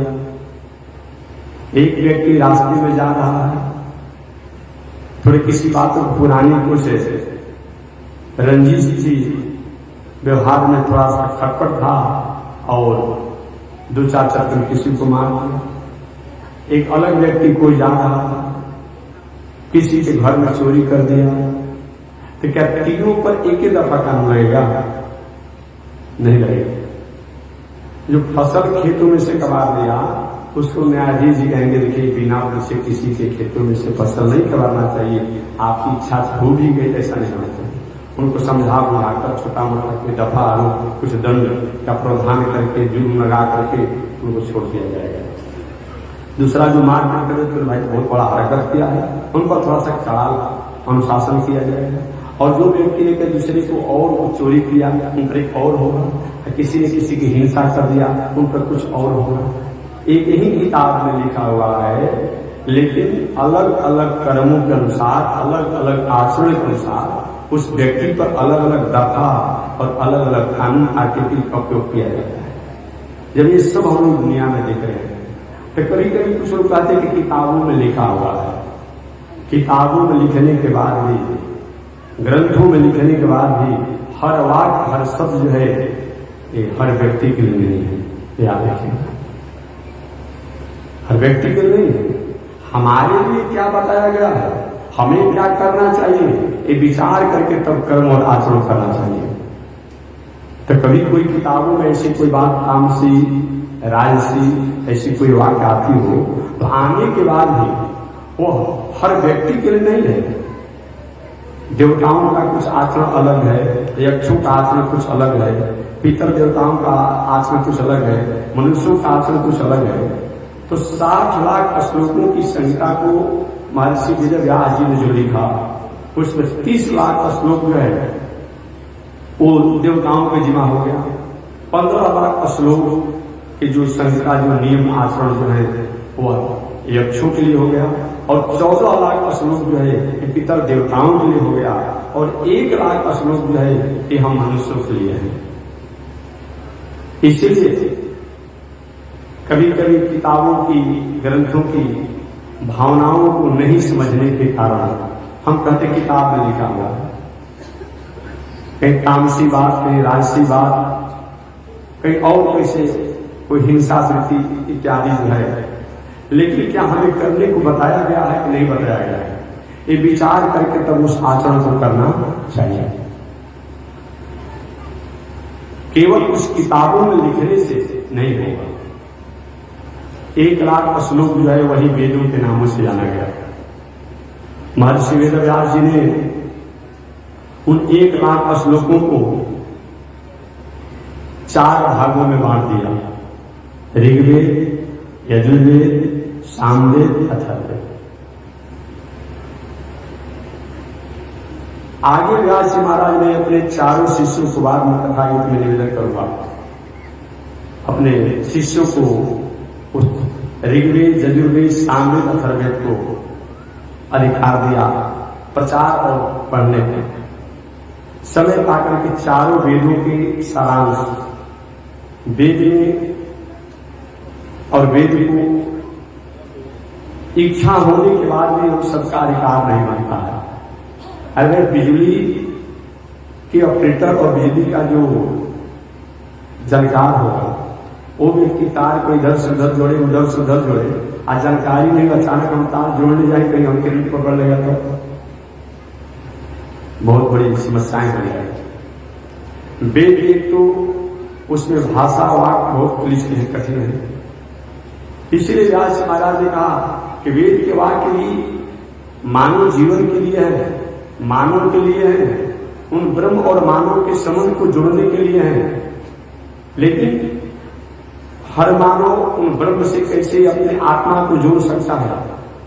S1: एक व्यक्ति रास्ते में जा रहा है, थोड़ी किसी बात को पुरानी कोशिश, रंजिश थी, व्यवहार में थोड़ा सा खटपट था और दो चार चक्कर किसी को मार दिया, एक अलग व्यक्ति कोई जा रहा था, किसी के घर में चोरी कर दिया, तो क्या तीनों पर एक ही दफा कानून लगेगा? नहीं लगेगा। जो फसल खेतों में से कबाड़ दिया उसको न्यायाधीश जी कहेंगे देखिए बिना से किसी के खेतों में से फसल नहीं कबाड़ना चाहिए, आपकी इच्छा हो भी गई ऐसा नहीं होना चाहिए। उनको समझा बुझाकर छोटा मोटा कोई दफा कुछ दंड का प्रावधान करके जुर्म लगा करके उनको छोड़ दिया जाएगा। दूसरा जो मारपीट करे तो भाई बहुत बड़ा हरकत किया है, उन पर थोड़ा सा कड़ा अनुशासन किया जाएगा। और जो व्यक्ति ने दूसरे को और चोरी किया उन पर एक और होगा, किसी ने किसी की हिंसा कर दिया उन पर कुछ और होगा। एक ही किताब में लिखा हुआ है, लेकिन अलग अलग कर्मों के अनुसार, अलग अलग आचरण के अनुसार उस व्यक्ति पर अलग अलग दफा और अलग अलग कानून आर्टिकल का उपयोग किया जाता है। जब ये सब हम लोग दुनिया में देख रहे हैं तो कभी कभी कुछ लोग कहते हैं कि किताबों में लिखा हुआ है। किताबों में लिखने के बाद भी, ग्रंथों में लिखने के बाद भी हर वाक्य हर शब्द जो है ये हर व्यक्ति के लिए नहीं है। याद रखिएगा, हर व्यक्ति के लिए नहीं है। हमारे लिए क्या बताया गया है, हमें क्या करना चाहिए, ये विचार करके तब कर्म और आचरण करना चाहिए। तो कभी कोई किताबों में ऐसी कोई बात तामसी राजसी ऐसी कोई वाक्य आती हो तो आने के बाद भी वो हर व्यक्ति के लिए नहीं है। देवताओं का कुछ आचरण अलग है, यक्षों का आचरण कुछ अलग है, पितर देवताओं का आचरण कुछ अलग है, मनुष्यों का आचरण कुछ अलग है। तो 60 लाख श्लोकों की संख्या को महर्षि वेद व्यास जी ने जो लिखा उसमें 30 लाख श्लोक जो है वो देवताओं के जिम्मा हो गया। 15 लाख श्लोक कि जो संहिता जो नियम आचरण जो है वो यक्षों के लिए हो गया, और 14 लाख श्लोक जो है पितर देवताओं के लिए हो गया, और 1 लाख श्लोक जो है ये हम मनुष्यों के लिए है। इसीलिए कभी कभी किताबों की, ग्रंथों की भावनाओं को नहीं समझने के कारण हम कहते किताब में लिखा हुआ है, कहीं तामसी बात, कहीं राजसी बात, कहीं और कैसे कोई हिंसा वृत्ति इत्यादि जो है। लेकिन क्या हमें करने को बताया गया है कि नहीं बताया गया है, ये विचार करके तब उस आचरण को करना चाहिए। केवल उस किताबों में लिखने से नहीं होगा। 1 लाख श्लोक जो है वही वेदों के नामों से जाना गया। महर्षि वेद व्यास जी ने उन 1 लाख श्लोकों को 4 भागों में बांट दिया, ऋग्वेद, यजुर्वेद, सामवेद, अथर्ववेद। आगे व्यास जी महाराज ने अपने चारों शिष्यों को, बाद में कथा गीत में निवेदन करूंगा, अपने शिष्यों को उस ऋग्वेद, यजुर्वेद, सामवेद, अथर्ववेद को अधिकार दिया प्रचार और पढ़ने में। समय पाकर के चारों वेदों के सारांश वेद में, और वेद को इच्छा होने के बाद भी हम सबका अधिकार नहीं बनता है। अगर बिजली के ऑपरेटर और बिजली का जो जानकार होगा वो व्यक्ति तार को इधर से उधर जोड़े, उधर से उधर जोड़े, आज जानकारी नहीं, अचानक हम तार जोड़ने जाए कहीं हम करंट पकड़ लेगा तो बहुत बड़ी समस्याएं हो जाएगी। वेद एक तो उसमें भाषा वाक्य बहुत क्लिष्ट है, कठिन है। इसलिए व्यास महाराज ने कहा कि वेद के वाक्य भी मानव जीवन के लिए है, मानव के लिए है, उन ब्रह्म और मानव के संबंध को जोड़ने के लिए है। लेकिन हर मानव उन ब्रह्म से कैसे अपने आत्मा को जोड़ सकता है,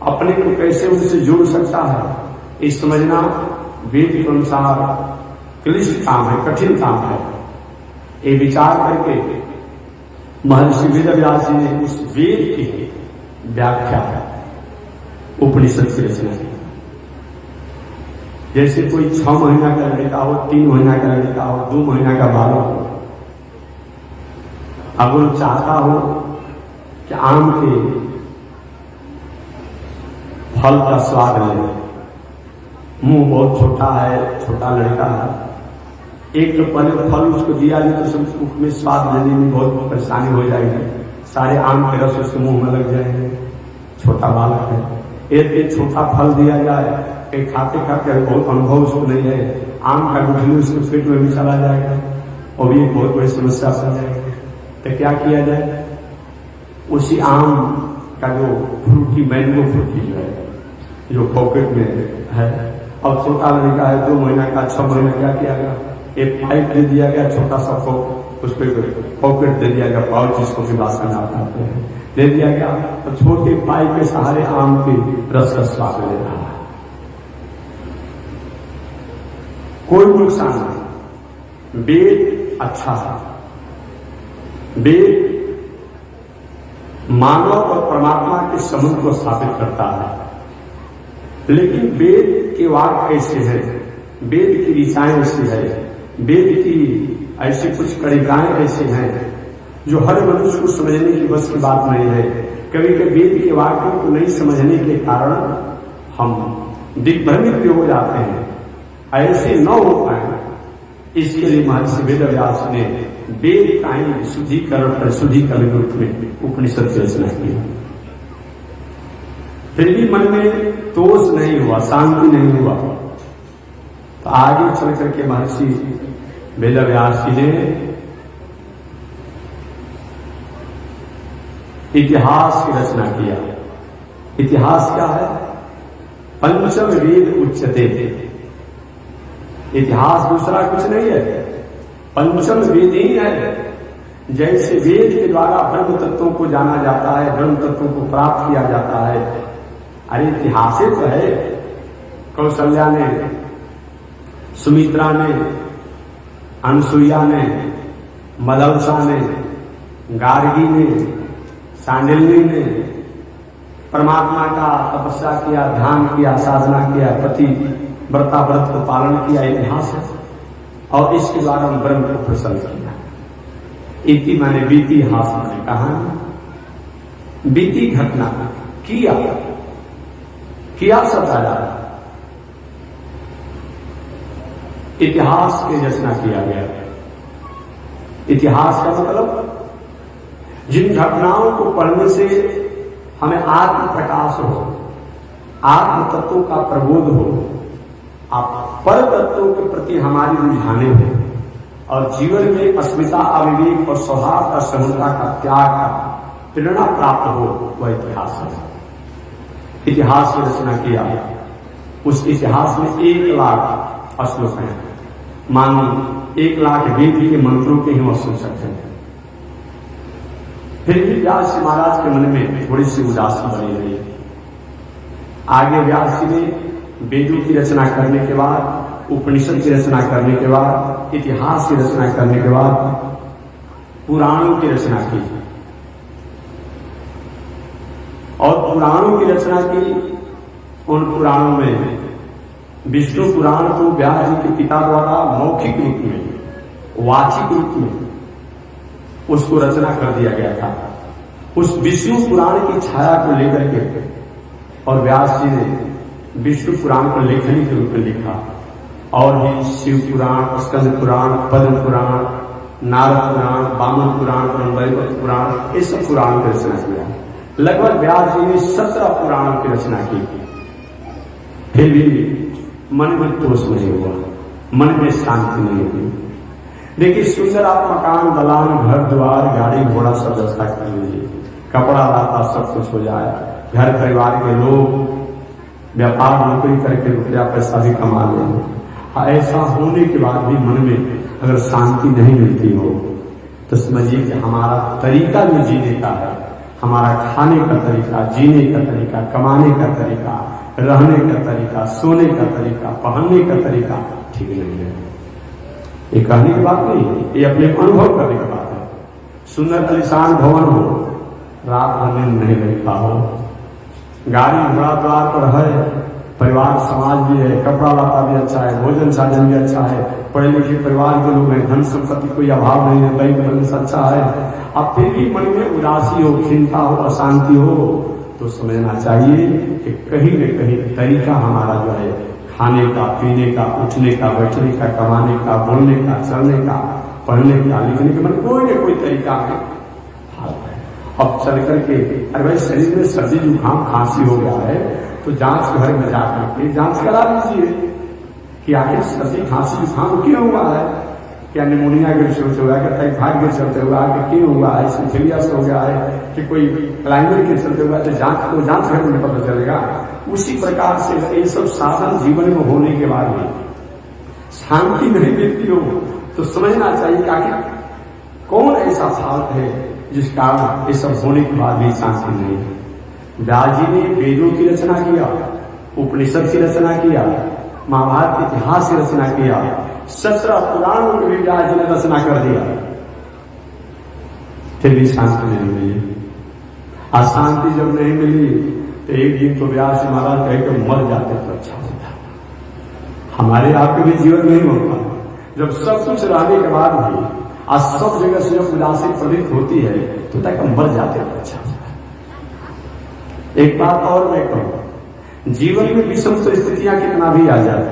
S1: अपने को कैसे उनसे जोड़ सकता है, ये समझना वेद के अनुसार क्लिष्ट काम है, कठिन काम है। ये विचार करके महर्षि वेद व्यास जी ने उस वेद की व्याख्या उपनिषद की रचना की। जैसे कोई 6 महीना का लड़का हो, 3 महीना का लड़का हो, 2 महीना का बालक हो, अगर वो चाहता हो कि आम के फल का स्वाद ले, मुंह बहुत छोटा है, छोटा लड़का है, एक तो पहले फल उसको दिया जाए तो सब मुख में स्वाद लेने में बहुत परेशानी हो जाएगी, सारे आम के रस उसके मुंह में लग जाएंगे। छोटा बालक है, एक छोटा फल दिया जाए, एक खाते खाते बहुत अनुभव उसको नहीं है, आम का गुठली उसके पेट में भी चला जाएगा और भी एक बहुत बड़ी समस्या बन जाएगी। तो क्या किया जाए? उसी आम का जो फ्रूटी, मैंगो फ्रूटी जो है, जो पॉकेट में है, अब छोटा लड़का है 2 महीना का, 6 महीना, क्या किया गया? एक पाइप दे दिया गया, छोटा सा उस पर पॉकेट दे दिया गया, पाउच जिसको भी भाषा में आप कहते हैं, दे दिया गया। तो छोटे पाइप के सहारे आम के रस का स्वाद ले रहा है, कोई नुकसान नहीं। वेद अच्छा है, वेद मानव और परमात्मा के संबंध को स्थापित करता है, लेकिन वेद के वाक्य ऐसे हैं, वेद की ऋचाएं ऐसी है, वेद की ऐसी कुछ कड़िकाएं ऐसे हैं जो हर मनुष्य को समझने की बस की बात नहीं है। कभी कभी वेद के वाक्यों को नहीं समझने के कारण हम दिग्भ्रमित भी हो जाते हैं, ऐसे न हो पाए इसके लिए महर्षि वेदव्यास ने वेद का ही शुद्धिकरण प्रशुद्धिकरण के रूप में उपनिषद की रचना की। फिर भी मन में तोष नहीं हुआ, शांति नहीं हुआ, तो आगे चल करके महर्षि वेदव्यास जी ने इतिहास की रचना किया। इतिहास क्या है? पंचम वेद उच्चते। इतिहास दूसरा कुछ नहीं है, पंचम वेद ही है। जैसे वेद के द्वारा ब्रह्म तत्वों को जाना जाता है, ब्रह्म तत्वों को प्राप्त किया जाता है, अरे इतिहास तो है। कौशल्या ने, सुमित्रा ने, अनसुईया ने, मदलसा ने, गार्गी ने, सांडिल्य ने परमात्मा का तपस्या किया, ध्यान किया, साधना किया, पति व्रता व्रत को पालन किया, इतिहास है। और इसके द्वारा हम ब्रह्म को प्रसन्न किया। इति माने बीती, हास माने कहानी, बीती घटना किया सताया, इतिहास की रचना किया गया। इतिहास का मतलब जिन घटनाओं को पढ़ने से हमें आत्म प्रकाश हो, आत्म तत्वों का प्रबोध हो, आप पर तत्वों के प्रति हमारी रुझाने हो और जीवन में अस्मिता, अविवेक और सौहार्द और समता का त्याग का प्रेरणा प्राप्त हो, वह इतिहास है। इतिहास की रचना किया, उस इतिहास में 1 लाख श्लोक हैं, मानो 1 लाख वेद के मंत्रों के ही हम सुन सकते हैं। फिर भी व्यास जी महाराज के मन में थोड़ी सी उदासी बनी रही। आगे व्यास जी ने वेदों की रचना करने के बाद, उपनिषद की रचना करने के बाद, इतिहास की रचना करने के बाद पुराणों की रचना की। और पुराणों की रचना की, उन पुराणों में विष्णु पुराण को व्यास जी के पिता द्वारा मौखिक रूप में, वाचिक रूप में उसको रचना कर दिया गया था। उस विष्णु पुराण की छाया को लेकर के और व्यास जी ने विष्णु पुराण को लेखनी के रूप में लिखा। और भी शिव पुराण, स्कंद पुराण, पद्म पुराण, नारद पुराण, वामन पुराण, ब्रह्मवैवर्त पुराण, ये सब पुराण की रचना किया। लगभग व्यास जी ने 17 पुराणों की रचना की। फिर भी मन में तोष नहीं हुआ, मन में शांति नहीं हुई। देखिए, सुंदर आप मकान, दलान, घर द्वार, गाड़ी घोड़ा सब व्यवस्था कर लीजिए, कपड़ा लाता सब कुछ हो जाए, घर परिवार के लोग व्यापार नौकरी करके रुपया पैसा भी कमा लें। ऐसा होने के बाद भी मन में अगर शांति नहीं मिलती हो तो समझिए कि हमारा तरीका जो जीने का है, हमारा खाने का तरीका, जीने का तरीका, कमाने का तरीका, रहने का तरीका, सोने का तरीका, पहनने का तरीका ठीक नहीं है। ये कहने की बात नहीं है, ये अपने अनुभव करने की बात है। सुंदर आलीशान भवन हो, रात भर नींद नहीं लगता हो, गाड़ी घोड़ा द्वार पर है, परिवार समाज भी है, कपड़ा लता भी अच्छा है, भोजन साधन भी अच्छा है, पढ़े लिखे परिवार के लोग हैं, धन संपत्ति कोई अभाव नहीं है, बैंक बैलेंस अच्छा है, अब फिर भी मन में उदासी हो, खिन्नता हो, अशांति हो, तो समझना चाहिए कि कहीं न कहीं तरीका हमारा जो है खाने का, पीने का, उठने का, बैठने का, कमाने का, बोलने का, चलने का, पढ़ने का, लिखने का, मतलब कोई न कोई तरीका है। अब चल करके अरे भाई शरीर में सर्दी जुकाम खांसी हो गया है तो जांच घर में जाकर के जांच करा लीजिए कि आखिर सर्दी खांसी जुकाम क्यों हुआ है, क्या निमोनिया के चलते हुआ है, क्या टाइफाइड के चलते हुआ है, कि क्यों हुआ है, सिफिलियस हो गया है, कि कोई क्लाइमेट के चलते हुआ है, तो जांच घर में पता चलेगा। उसी प्रकार से ये सब साधन जीवन में होने के बाद भी शांति नहीं मिलती हो तो समझना चाहिए कि आखिर कौन ऐसा फाल्ट है जिस कारण ये सब होने के बाद भी शांति नहीं है। व्यास जी ने वेदों की रचना किया, उपनिषद की रचना किया, महाभारत के इतिहास की रचना किया, 17 पुराणों की भी व्यास जी ने रचना कर दिया, फिर भी शांति नहीं मिली। अशांति जब नहीं मिली तो एक दिन तो व्यास महाराज कह के मर जाते तो अच्छा होता। हमारे आपके भी जीवन नहीं होता, जब सब कुछ रहने के बाद भी आज सब जगह से जब उदासी प्रतीत होती है तो तक मर जाते तो अच्छा होता। एक बात और मैं कहूं, जीवन में विषम परिस्थितियां कितना भी आ जाए,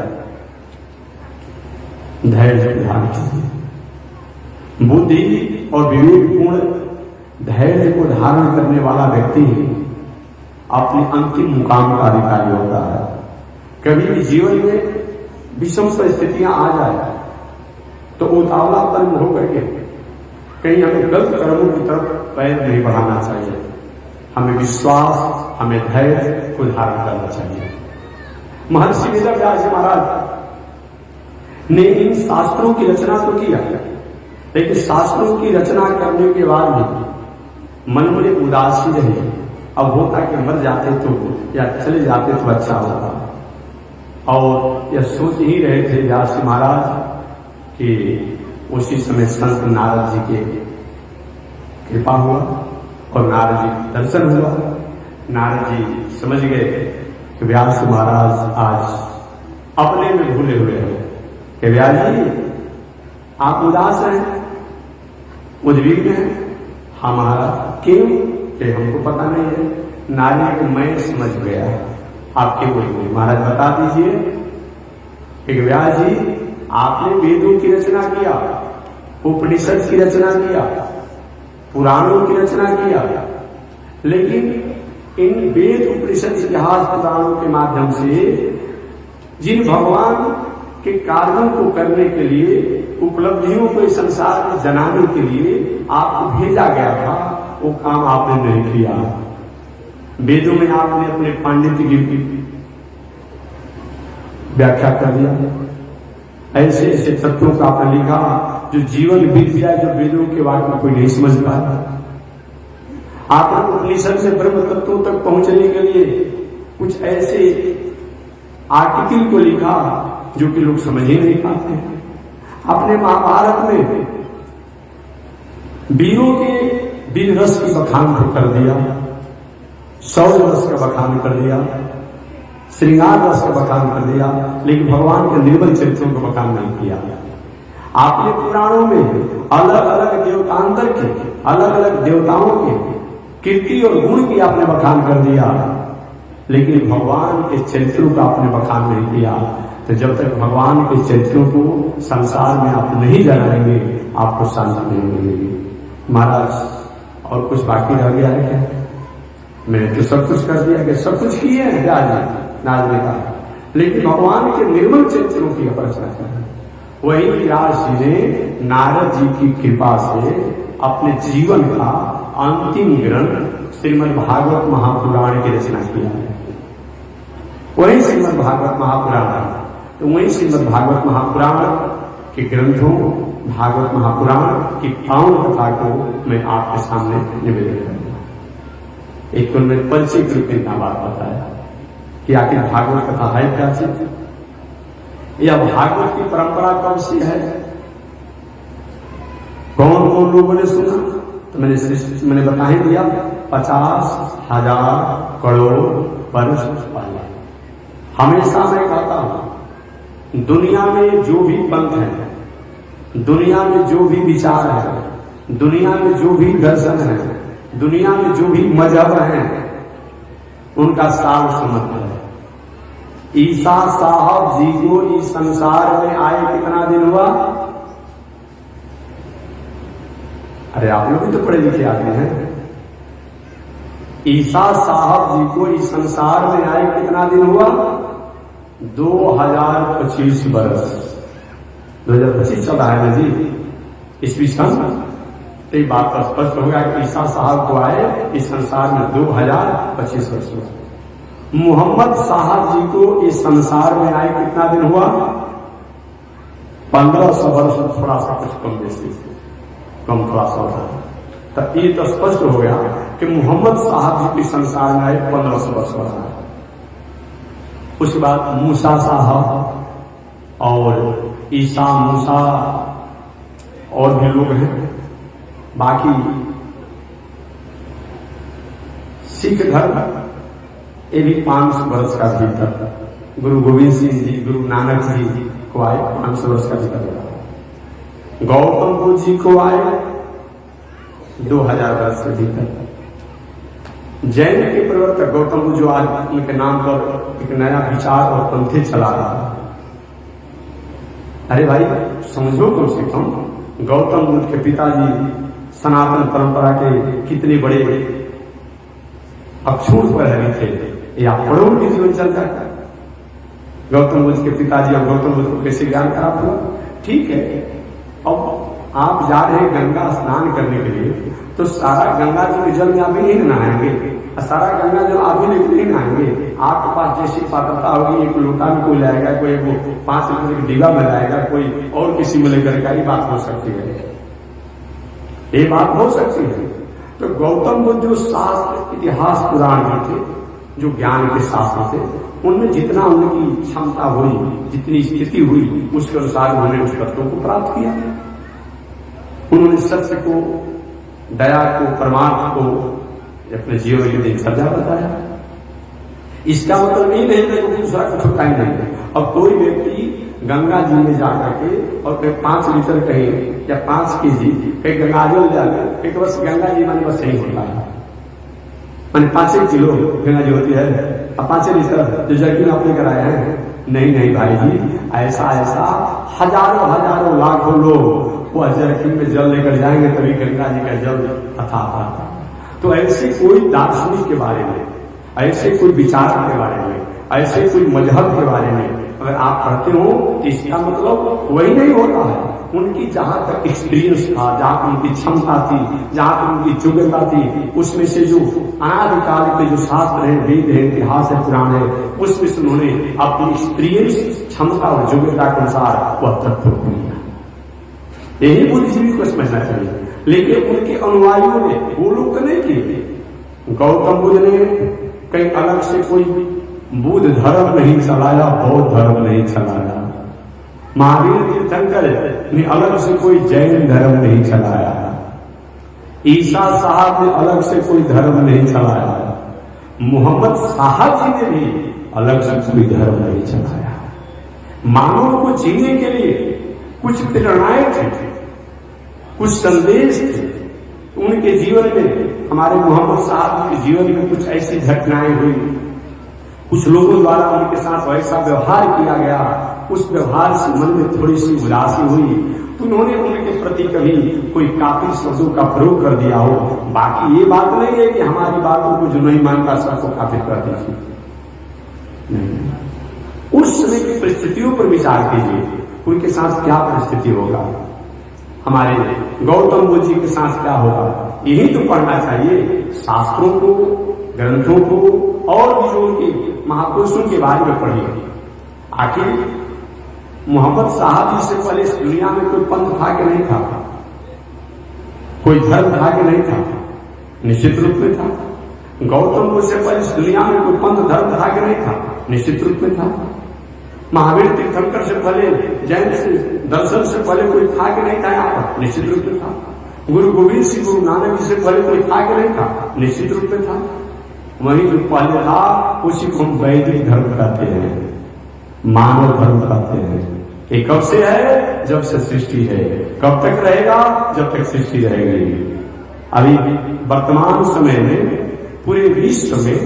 S1: धैर्य धारण कीजिए। बुद्धि और विवेकपूर्ण धैर्य को धारण करने वाला व्यक्ति अपने अंतिम मुकाम का अधिकारी होता है। कभी भी जीवन में विषम परिस्थितियां आ जाए तो उतावलापन होकर के कहीं हमें गलत कर्मों की तरफ पैर नहीं बढ़ाना चाहिए। हमें विश्वास, हमें धैर्य को धारण करना चाहिए। महर्षि वेदव्यास जी महाराज ने इन शास्त्रों की रचना तो किया, लेकिन शास्त्रों की रचना करने के बाद भी मन में उदासी रही। अब होता कि मर जाते तो या चले जाते तो अच्छा होता। और यह सोच ही रहे थे व्यास जी महाराज कि उसी समय संत नारद जी के कृपा हुआ और नारद जी का दर्शन हुआ। नारद जी समझ गए कि व्यास महाराज आज अपने में भूले हुए हैं कि व्यास जी आप उदास हैं, उद्विग्न हैं। हाँ महाराज, क्यों? कि हमको पता नहीं है। नारद को मैं समझ गया, आप क्यों बोलिए महाराज बता दीजिए। कि व्यास जी आपने वेदों की रचना किया, उपनिषद की रचना किया, पुराणों की रचना किया, लेकिन इन वेद उपनिषद इतिहास पुराणों के माध्यम से जिन भगवान के कार्यों को करने के लिए, उपलब्धियों को इस संसार में जनाने के लिए आपको भेजा गया था, वो काम आपने नहीं किया। वेदों में आपने अपने पांडित्य की व्याख्या कर दिया, ऐसे ऐसे तत्वों का आपने लिखा जो जीवन बीत जाए, जो वेदों के वाक्य कोई नहीं समझ पाया। आपने उपनिषद से ब्रह्म तत्वों तक पहुंचने के लिए कुछ ऐसे आर्टिकल को लिखा जो कि लोग समझ ही नहीं पाते। आपने महाभारत में वीरों के वीर रस की बखान को कर दिया, शौर्य रस का बखान कर दिया, श्रृंगार रस का बखान कर दिया, लेकिन भगवान के निर्मल चरित्रों का बखान नहीं किया। आपने पुराणों में अलग अलग देवतांतर के, अलग अलग देवताओं के कीर्ति और गुण की आपने बखान कर दिया, लेकिन भगवान के चरित्रों का आपने बखान नहीं किया। तो जब तक भगवान के चरित्रों को संसार में आप नहीं जनाएंगे, आपको शांति नहीं मिलेगी। महाराज और कुछ बाकी रह गया है क्या? मैंने तो सब कुछ कर दिया, कि सब कुछ किए हैं नाज ने कहा, लेकिन भगवान के निर्मल चरित्रों की अपर्चना कर। वही व्यास जी ने नारद जी की कृपा से अपने जीवन का अंतिम ग्रंथ श्रीमद् भागवत महापुराण की रचना किया है। वही श्रीमद् भागवत महापुराण, तो वही श्रीमद् भागवत महापुराण के ग्रंथों, भागवत महापुराण की पावन कथा को मैं आपके सामने निवेदन करूंगा। एक तो मैं परिचय के रूप में बात बताया कि आखिर भागवत कथा है क्या चीज, यह भागवत की परंपरा कब से है, कौन कौन लोगों ने सुना, तो मैंने बता ही दिया 50,000 करोड़ वर्ष पहले। हमेशा मैं कहता हूं, दुनिया में जो भी पंथ है, दुनिया में जो भी विचार है, दुनिया में जो भी दर्शन है, दुनिया में जो भी मजहब है, उनका सार समझ है। ईसा साहब जी को इस संसार में आए कितना दिन हुआ? अरे आप लोग भी तो पढ़े लिखे आदमी हैं, ईसा साहब जी को इस संसार में आए कितना दिन हुआ? 2025 वर्ष। 2025 चल रहा है ना जी, ईस्वी सन। तो ये बात तो स्पष्ट हो गया कि ईसा साहब को आए इस संसार में 2025 वर्ष हुआ। मोहम्मद साहब जी को इस संसार में आए कितना दिन हुआ? 1500 वर्ष, थोड़ा सा कुछ कम बेसी, कम थोड़ा सा होता है। तो ये तो स्पष्ट हो गया कि मोहम्मद साहब जी के संसार में आए 1500 वर्ष हो रहा है। उसके बाद मूसा साहब और ईसा मूसा और भी लोग हैं। बाकी सिख धर्म ये भी 500 वर्ष का भीतर, गुरु गोविंद सिंह जी, गुरु नानक जी को आए 500 वर्ष का भीतर। गौतम बुद्ध जी को आए 2000 वर्ष के भीतर। जैन के प्रवर्तक गौतम बुद्ध जो आज उनके नाम पर एक नया विचार और पंथे चला रहा है। अरे भाई समझो कम से कम, गौतम बुद्ध के पिताजी सनातन परंपरा के कितने बड़े अक्षुण प्रहरी थे, या पढ़ो उनके जीवन चर्चा का। गौतम बुद्ध के पिताजी और गौतम बुद्ध को कैसे ज्ञान प्राप्त हुआ? ठीक है, अब आप जा रहे हैं गंगा स्नान करने के लिए, तो सारा गंगा जी के जल में आप भी नहीं नहाएंगे, सारा गंगा जल आप भी लेकर नहीं नहाएंगे। आपके पास जैसी पात्रता होगी, एक लोटा में कोई लाएगा, कोई 5 लीटर के डिब्बा में लाएगा, कोई और किसी में लेकर का, ये बात हो सकती है, ये बात हो सकती है। तो गौतम बुद्ध जो शास्त्र, इतिहास, पुराण जो थे, जो ज्ञान के शास्त्र थे, उनमें जितना उनकी क्षमता हुई, जितनी स्थिति हुई, उसके अनुसार उन्होंने उस तत्वों को प्राप्त किया। उन्होंने सत्य को, दया को, परमार्थ को अपने जीवन के दिनचर्या बताया। इसका मतलब ये नहीं है कि दूसरा कुछ होता ही नहीं है। अब कोई व्यक्ति गंगा जी में जाकर के और कहीं 5 लीटर कहीं या 5 केजी कहीं गंगा जल जाकर, एक बस गंगा जी माने बस यही होता है, माने 5 किलो गंगा जी होती है, अब 5 लीटर जो जर्किन आप लेकर आए हैं। नहीं नहीं भाई जी, ऐसा ऐसा हजारों हजारों लाखों लोग वो जर्किन में जल लेकर जाएंगे, तभी गंगा जी का जल अथाह। तो ऐसे कोई दार्शनिक के बारे में, ऐसे कोई विचार के बारे में, ऐसे कोई मजहब के बारे में अगर आप पढ़ते हो तो इसका मतलब वही नहीं होता है। उनकी जहां तक एक्सपीरियंस था, जहां तक उनकी क्षमता थी, जहां तक उनकी योग्यता थी, उसमें से जो अनादिकाल के जो शास्त्र है, वेद है, इतिहास है, पुराण है, उसमें से उन्होंने अपनी एक्सपीरियंस, क्षमता और योग्यता के अनुसार वह तत्व को लिया। यही बुद्धिजीवी को समझना चाहिए। लेकिन उनके अनुयायियों ने वो लोग नहीं किए। गौतम बुद्ध ने कहीं अलग से कोई बुद्ध धर्म नहीं चलाया, बौद्ध धर्म नहीं चलाया। महावीर तीर्थंकर ने अलग से कोई जैन धर्म नहीं चलाया। ईसा साहब ने अलग से कोई धर्म नहीं चलाया। मोहम्मद साहब जी ने भी अलग से कोई धर्म नहीं चलाया। मानव को जीने के लिए कुछ प्रेरणाएं थे, कुछ संदेश थे उनके जीवन में। हमारे मोहम्मद साहब के जीवन में कुछ ऐसी घटनाएं हुई, कुछ लोगों द्वारा उनके साथ वैसा व्यवहार किया गया, उस व्यवहार से मन में थोड़ी सी उदासी हुई, तो उन्होंने उनके प्रति कभी कोई काफी शब्दों का प्रयोग कर दिया हो। बाकी ये बात नहीं है कि हमारी बातों को जो नहीं मानता सबको काफी कर दीजिए, उस समय की परिस्थितियों पर विचार कीजिए, उनके साथ क्या परिस्थिति होगा, हमारे गौतम बुद्ध जी के साथ क्या होगा। यही तो पढ़ना चाहिए, शास्त्रों को, ग्रंथों को, और भी जो उनके महापुरुषों के बारे में पढ़िए। आखिर मोहम्मद साहब जी से पहले इस दुनिया में कोई पंथ था कि नहीं था, कोई धर्म था कि नहीं था? निश्चित रूप में था। गौतम बुद्ध से पहले इस दुनिया में कोई पंथ धर्म था कि नहीं था? निश्चित रूप में था। महावीर तीर्थंकर से पहले, जैन से दर्शन से पहले कोई था कि नहीं था यहाँ पर? निश्चित रूप में था। गुरु गोविंद सिंह, गुरु नानक जी से पहले कोई था कि नहीं था? निश्चित रूप में था। वही जो पहले था उसी को हम वैदिक धर्म कहते हैं, मानव धर्म कहते हैं। ये कब से है? जब से सृष्टि है। कब तक रहेगा? जब तक सृष्टि रहेगी। अभी वर्तमान समय में पूरे विश्व में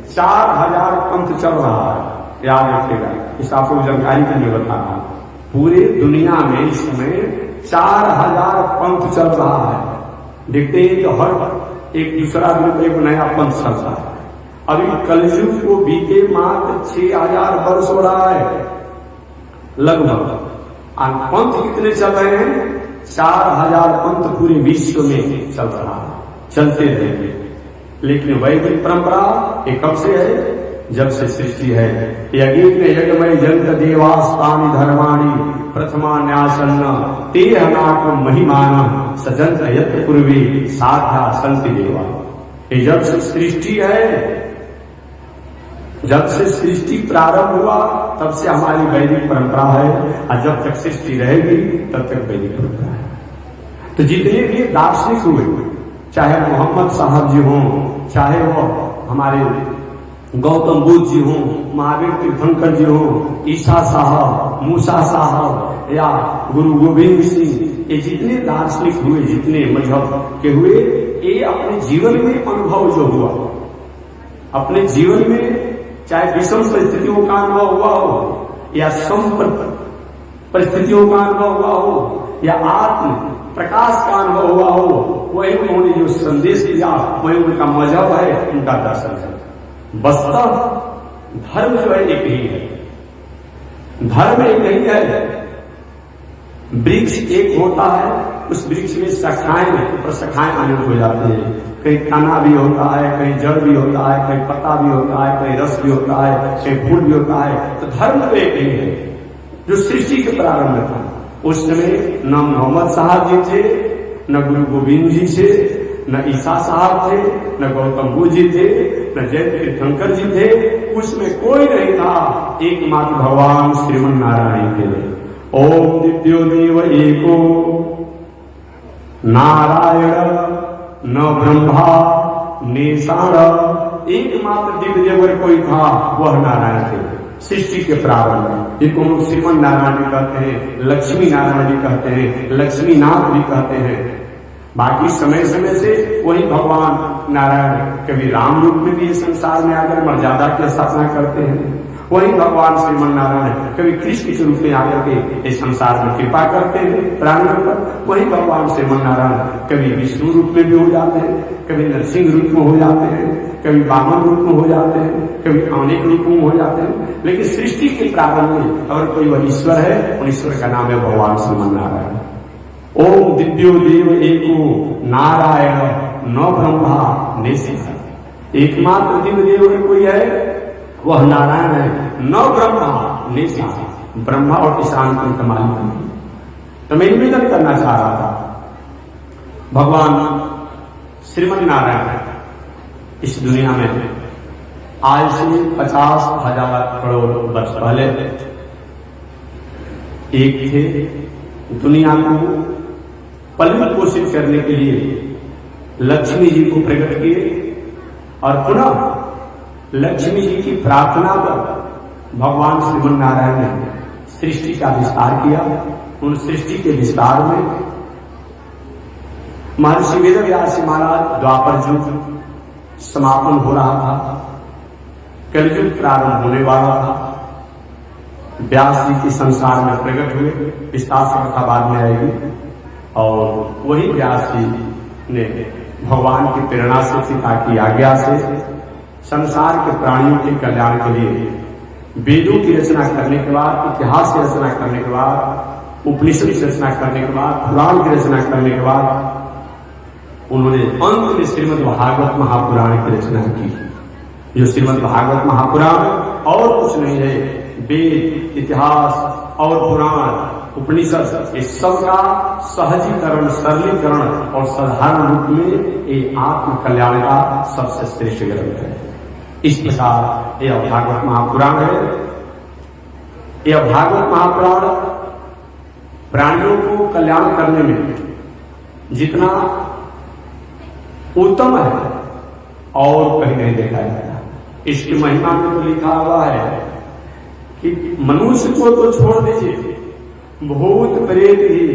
S1: 4000 पंथ चल रहा है, याद रखिएगा, इस आपको जानकारी के लिए बता रहा। पूरे दुनिया में इस समय 4000 पंथ चल रहा है। देखते हैं तो हर एक दूसरा ग्रुप, एक नया पंथ चल रहा है। अभी कलयुग को बीते मात्र 6000 वर्ष हो रहा है लगभग, और पंथ कितने चल रहे हैं? 4000 पंथ पूरे विश्व में चल रहा है, चलते रहेंगे। लेकिन वैदिक परंपरा ये कब से है? जब से सृष्टि है। यज्ञ यज्ञमय जंत देवास्तानि धर्माणि प्रथमा न्यासन्न तेह नाकम महिमान सजंत यत पूर्वी साध्या संति देवा। ये जब से सृष्टि है, जब से सृष्टि प्रारंभ हुआ तब से हमारी वैदिक परंपरा है, और जब तक सृष्टि रहेगी तब तक वैदिक परंपरा है। तो जितने भी दार्शनिक हुए, चाहे मोहम्मद साहब जी हों, चाहे वो हमारे गौतम बुद्ध जी हों, महावीर तीर्थंकर जी हों, ईसा साहब, मूसा साहब या गुरु गोविंद सिंह, ये जितने दार्शनिक हुए, जितने मजहब के हुए, ये अपने जीवन में अनुभव जो हुआ, अपने जीवन में चाहे विषम परिस्थितियों का अनुभव हुआ हो या सम परिस्थितियों का अनुभव हुआ हो या आत्म प्रकाश का अनुभव हुआ हो, वही उन्होंने जो संदेश दिया वही उनका मजहब है, उनका दर्शन है। वास्तव धर्म जो है एक ही है, धर्म एक नहीं है। वृक्ष एक होता है, उस वृक्ष में शाखाएं प्रशाखाएं अनेक हो जाती है, कहीं तना भी होता है, कहीं जड़ भी होता है, कहीं पत्ता भी होता है, कहीं रस भी होता है, कहीं फूल भी होता है। तो धर्म तो एक ही है जो सृष्टि के प्रारंभ में था। उस समय न मोहम्मद साहब जी थे, न गुरु गोविंद जी थे, न ईसा साहब थे, न गौतम बुद्ध जी थे, न जैन तीर्थंकर जी थे, उसमें कोई नहीं था, एकमात्र भगवान श्रीमन नारायण थे। ओम दिव्यो देव एको नारायण न ब्रह्मा निशाण, एकमात्र दिव्य देवर कोई था, वह नारायण थे। सृष्टि के प्रारंभ जिनको लोग श्रीमन नारायण भी कहते हैं, लक्ष्मी नारायण भी कहते हैं, लक्ष्मी नाथ भी कहते हैं। बाकी समय समय से वही भगवान नारायण कभी राम रूप में भी संसार में आकर मर्यादा की स्थापना करते हैं, वही भगवान श्रीमन नारायण कभी कृष्ण के रूप में आकर के इस संसार में कृपा करते हैं प्राणियों पर, वही भगवान श्रीमन नारायण कभी विष्णु रूप में भी हो जाते हैं, कभी नरसिंह रूप में हो जाते हैं, कभी वामन रूप में हो जाते हैं, कभी अनेक रूपों में हो जाते हैं। लेकिन सृष्टि के प्रारंभ में अगर कोई वह ईश्वर है, उन ईश्वर का नाम है भगवान श्रीमन नारायण। ओम दिव्यो देव एको नारायण न ब्रह्मा निशाण, एकमात्र दिव्य देव कोई है वह नारायण है, न ब्रह्मा निशाण, ब्रह्मा और ईशान को उनका मालिक नहीं। तो मैं निवेदन करना चाह रहा था, भगवान श्रीमन नारायण इस दुनिया में आज से 50,000 करोड़ वर्ष पहले एक थे। दुनिया को पालन पोषित करने के लिए लक्ष्मी जी को प्रकट किए, और पुनः लक्ष्मी जी की प्रार्थना पर भगवान श्रीमन नारायण ने सृष्टि का विस्तार किया। उन सृष्टि के विस्तार में महर्षि वेदव्यास महाराज द्वापर युग समापन हो रहा था, कलयुग प्रारंभ होने वाला था। व्यास जी के संसार में प्रकट हुए, विस्तार से कथा बाद में आएगी। और वही व्यास जी ने भगवान की प्रेरणा से, पिता की आज्ञा से संसार के प्राणियों के कल्याण के लिए वेदों की रचना करने के बाद, इतिहास की रचना करने के बाद, उपनिषद की रचना करने के बाद, पुराण की रचना करने के बाद उन्होंने अंत में श्रीमद् भागवत महापुराण की रचना की। जो श्रीमद् भागवत महापुराण और कुछ नहीं है, वेद, इतिहास और पुराण, उपनिषद, इस सब का सहजीकरण, सरलीकरण और साधारण रूप में ये आत्म कल्याण का सबसे श्रेष्ठ ग्रंथ है। इस प्रकार यह भागवत महापुराण है। यह भागवत महापुराण प्राणियों को कल्याण करने में जितना उत्तम है और कहीं नहीं देखा जाता। इसकी महिमा में तो लिखा हुआ है कि मनुष्य को तो छोड़ दीजिए, भूत प्रेत भी,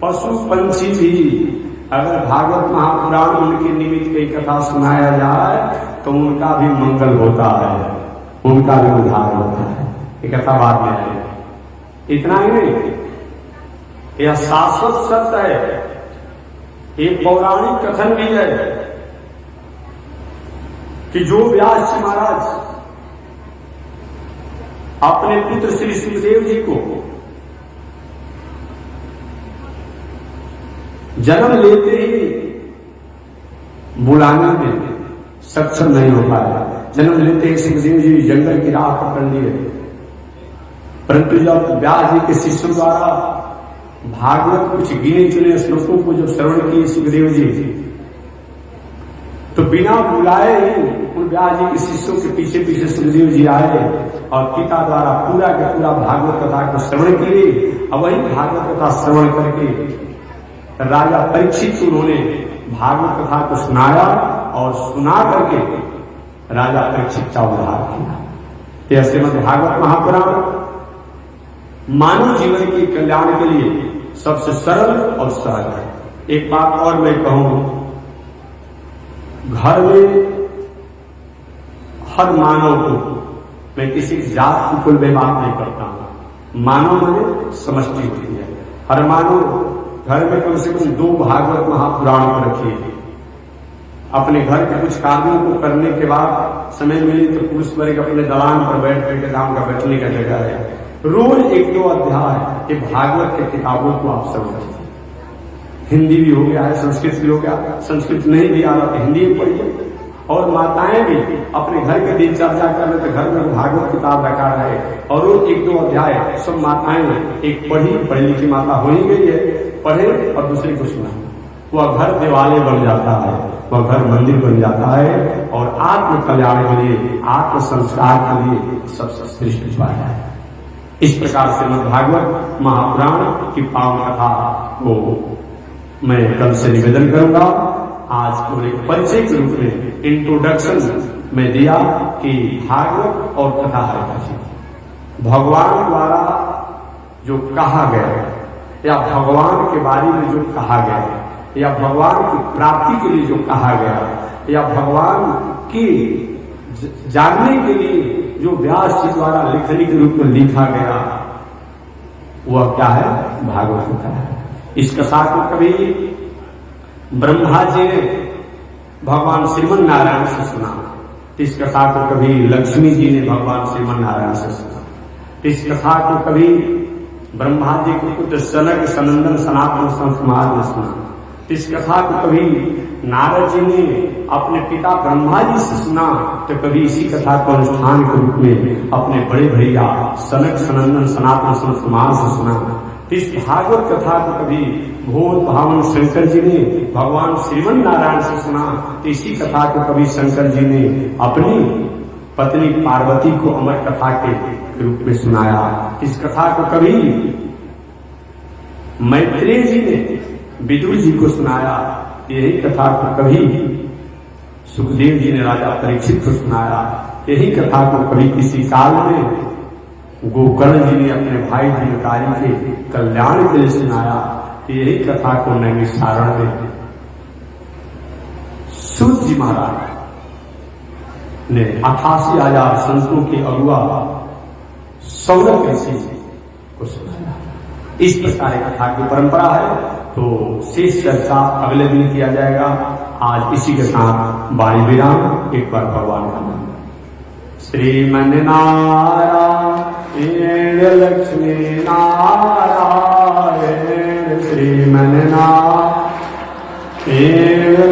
S1: पशु पंछी भी, अगर भागवत महापुराण उनके निमित्त की कथा सुनाया जाए तो उनका भी मंगल होता है, उनका भी उद्धार होता है। ये कथा बाद में है। इतना ही नहीं, यह शाश्वत सत्य है, एक पौराणिक कथन भी है कि जो व्यास जी महाराज अपने पुत्र श्री सुखदेव जी को जन्म लेते ही बुलाने में सक्षम नहीं हो पाया। जन्म लेते ही सुखदेव जी जंगल की राह पकड़ लिए, परंतु जब व्यास जी के शिष्यों द्वारा भागवत कुछ गिने चुने श्लोकों को जब श्रवण किए सुखदेव जी, तो बिना बुलाए ही उन व्यास जी के शिष्यों के पीछे पीछे सुखदेव जी आए और पिता द्वारा पूरा के पूरा भागवत कथा को श्रवण किए। और वही भागवत कथा श्रवण करके राजा परीक्षित को उन्होंने भागवत कथा को सुनाया और सुना करके राजा परीक्षित का उद्धार किया। यह श्रीमद् भागवत महापुराण मानव जीवन के कल्याण के लिए सबसे सरल और सहज है। एक बात और मैं कहूं, घर में हर मानव को, मैं किसी जात की कुल में बात नहीं करता हूं, मानव माने समष्टि होती है। हर मानव घर में कम से कम 2 भागवत महापुराण को रखिए। अपने घर के कुछ कार्यों को करने के बाद समय मिले तो पुरुष वर्ग अपने दलान पर बैठ करके नाम का बैठने का जगह है, रोज 1-2 अध्याय ये भागवत के किताबों को आप समझिए। हिंदी भी हो गया है, संस्कृत भी हो गया, संस्कृत नहीं भी आ रहा तो हिंदी में पढ़िए। और माताएं भी अपने घर के दिनचर्या कर रहे तो घर में भागवत किताब रखा रहे और रोज 1-2 अध्याय सब माताएं, एक पढ़ी लिखी माता हो ही गई है, पढ़े और दूसरे को सुना, वह घर देवालय बन जाता है, वह घर मंदिर बन जाता है और आत्म कल्याण के लिए, आत्म संस्कार के लिए सबसे श्रेष्ठ उपाय है। इस प्रकार से मैं भागवत महापुराण की पावन कथा को मैं कल से निवेदन करूंगा। आज केवल एक परिचय के रूप में इंट्रोडक्शन में दिया कि भागवत और कथा है भगवान द्वारा जो कहा गया या भगवान के बारे में जो कहा गया या भगवान की प्राप्ति के लिए जो कहा गया या भगवान की जानने के लिए जो व्यास जी द्वारा लिखने के रूप में लिखा गया, वह क्या है? भागवत कथा है। इस कथा को कभी ब्रह्मा जी ने भगवान श्रीमन नारायण से सुना, इस कथा को कभी लक्ष्मी जी ने भगवान श्रीमन नारायण से सुना, इस कथा को कभी ब्रह्मा जी के पुत्र सनक सनंदन सनातन संत कुमार ने सुना, इस कथा को कभी नारद जी ने अपने पिता ब्रह्मा जी से सुना, तो कभी इसी कथा को अनुष्ठान के रूप में अपने बड़े भैया सनक सनंदन सनातन संत कुमार से सुना। इस भागवत कथा को कभी भूत भावन शंकर जी ने भगवान श्रीमन नारायण से सुना, तो इसी कथा को कभी शंकर जी ने अपनी पत्नी पार्वती को अमर कथा के रूप में सुनाया। इस कथा को कभी मैत्रेय जी ने विदुर जी को सुनाया, यही कथा को कभी सुखदेव जी ने राजा परीक्षित को सुनाया, यही कथा को कभी किसी काल में गोकर्ण जी ने अपने भाई धनकारी के कल्याण के लिए सुनाया, यही कथा को नैमिषारण्य में सूत जी महाराज ने 88,000 संतों के अगुआ सौरभ ऋषि को सुनाया। इस प्रकार कथा की परंपरा है, तो शेष चर्चा अगले दिन किया जाएगा। आज इसी के साथ वाणी विराम। एक बार भगवान का नाम श्रीमन नारायण लक्ष्मी नारायण, श्रीमन नारायण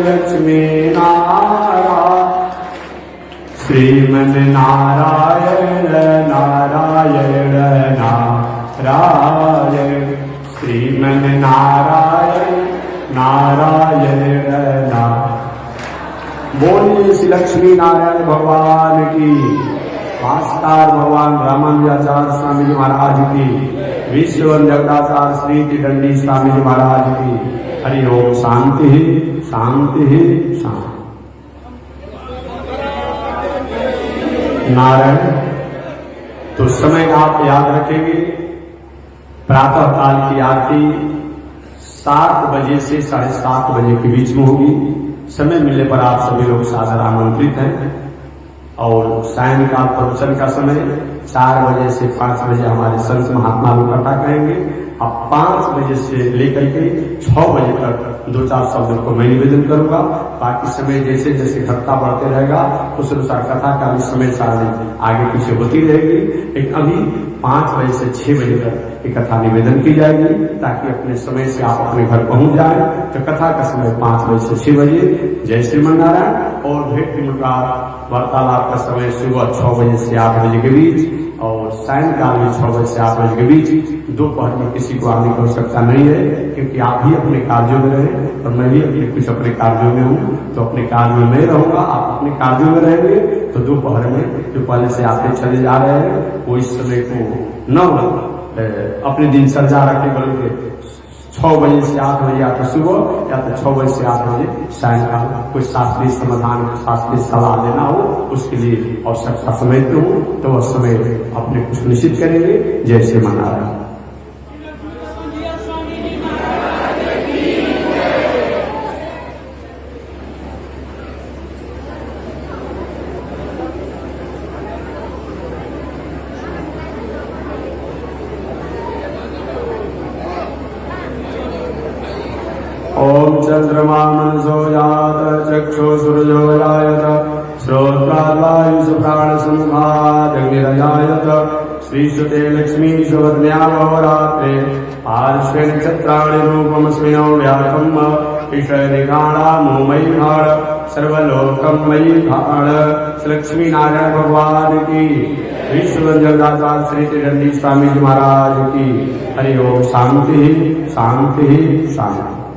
S1: लक्ष्मी नारायण, श्रीमन नारायण नारायण नारायण, श्रीमन नारायण नारायण नारायण। बोलिए श्री लक्ष्मी नारायण भगवान की, भास्कर भगवान रामानुजाचार्य स्वामी जी महाराज की, विश्व जगदाचार्य श्री दंडी स्वामी जी महाराज की। हरि ओम। शांति ही शांति ही शांति। नारायण तो समय आप याद रखेंगे, प्रातः काल की आरती 7 बजे से 7:30 बजे के बीच में होगी। समय मिलने पर आप सभी लोग सादर आमंत्रित हैं। और सायंकाल प्रवचन का समय 4 बजे से 5 बजे हमारे संत महात्मा लोग कथा करेंगे। अब 5 बजे से लेकर के 6 बजे तक 2-4 शब्दों को मैं निवेदन करूंगा। बाकी समय जैसे जैसे घटना बढ़ते रहेगा उस अनुसार कथा का भी समय सारणी आगे पीछे होती रहेगी। लेकिन अभी 5 बजे से 6 बजे तक ये कथा निवेदन की जाएगी ताकि अपने समय से आप अपने घर पहुंच जाए। तो कथा का समय 5 बजे से 6 बजे। जय श्रीमन नारायण। और भेंट मुलाकात वार्तालाप का समय सुबह 6 बजे से 8 बजे के बीच और सायंकाल में 6 बजे से 8 बजे के बीच। दोपहर में किसी को आने की आवश्यकता नहीं है क्योंकि आप भी अपने कार्यों में रहे और मैं भी अपने कार्यों में हूँ। तो अपने कार्यों में रहूंगा, आप अपने कार्यों में रहेंगे। तो दोपहर में जो पहले से आते चले जा रहे हैं वो इस समय को न अपने दिनचर्या रखे बल्कि 6 बजे से 8 बजे या तो सुबह या तो 6 बजे से 8 बजे सायंकाल कोई शास्त्रीय समाधान शास्त्रीय सलाह देना हो उसके लिए आवश्यकता समझते हो तो वह समय अपने कुछ निश्चित करेंगे। जैसे मना रहा है। ओम चंद्रमा मनसो जात चक्षु सूर्यो जायत श्रोत्रावायुष प्राण संघादग्निरजायत श्रीसुते लक्ष्मी सुवर्ण्या भवरात्रे पार्श्वे नक्षत्राणि रूपमस्मिनो व्याकम् ईशनिकाणा मोमयी भाण सर्वलोकं मयी भाण। लक्ष्मी नारायण भगवान की विश्व जगदाता श्री त्रिदंडी स्वामी जी महाराज की हरि ओम। शांति शांति शांति।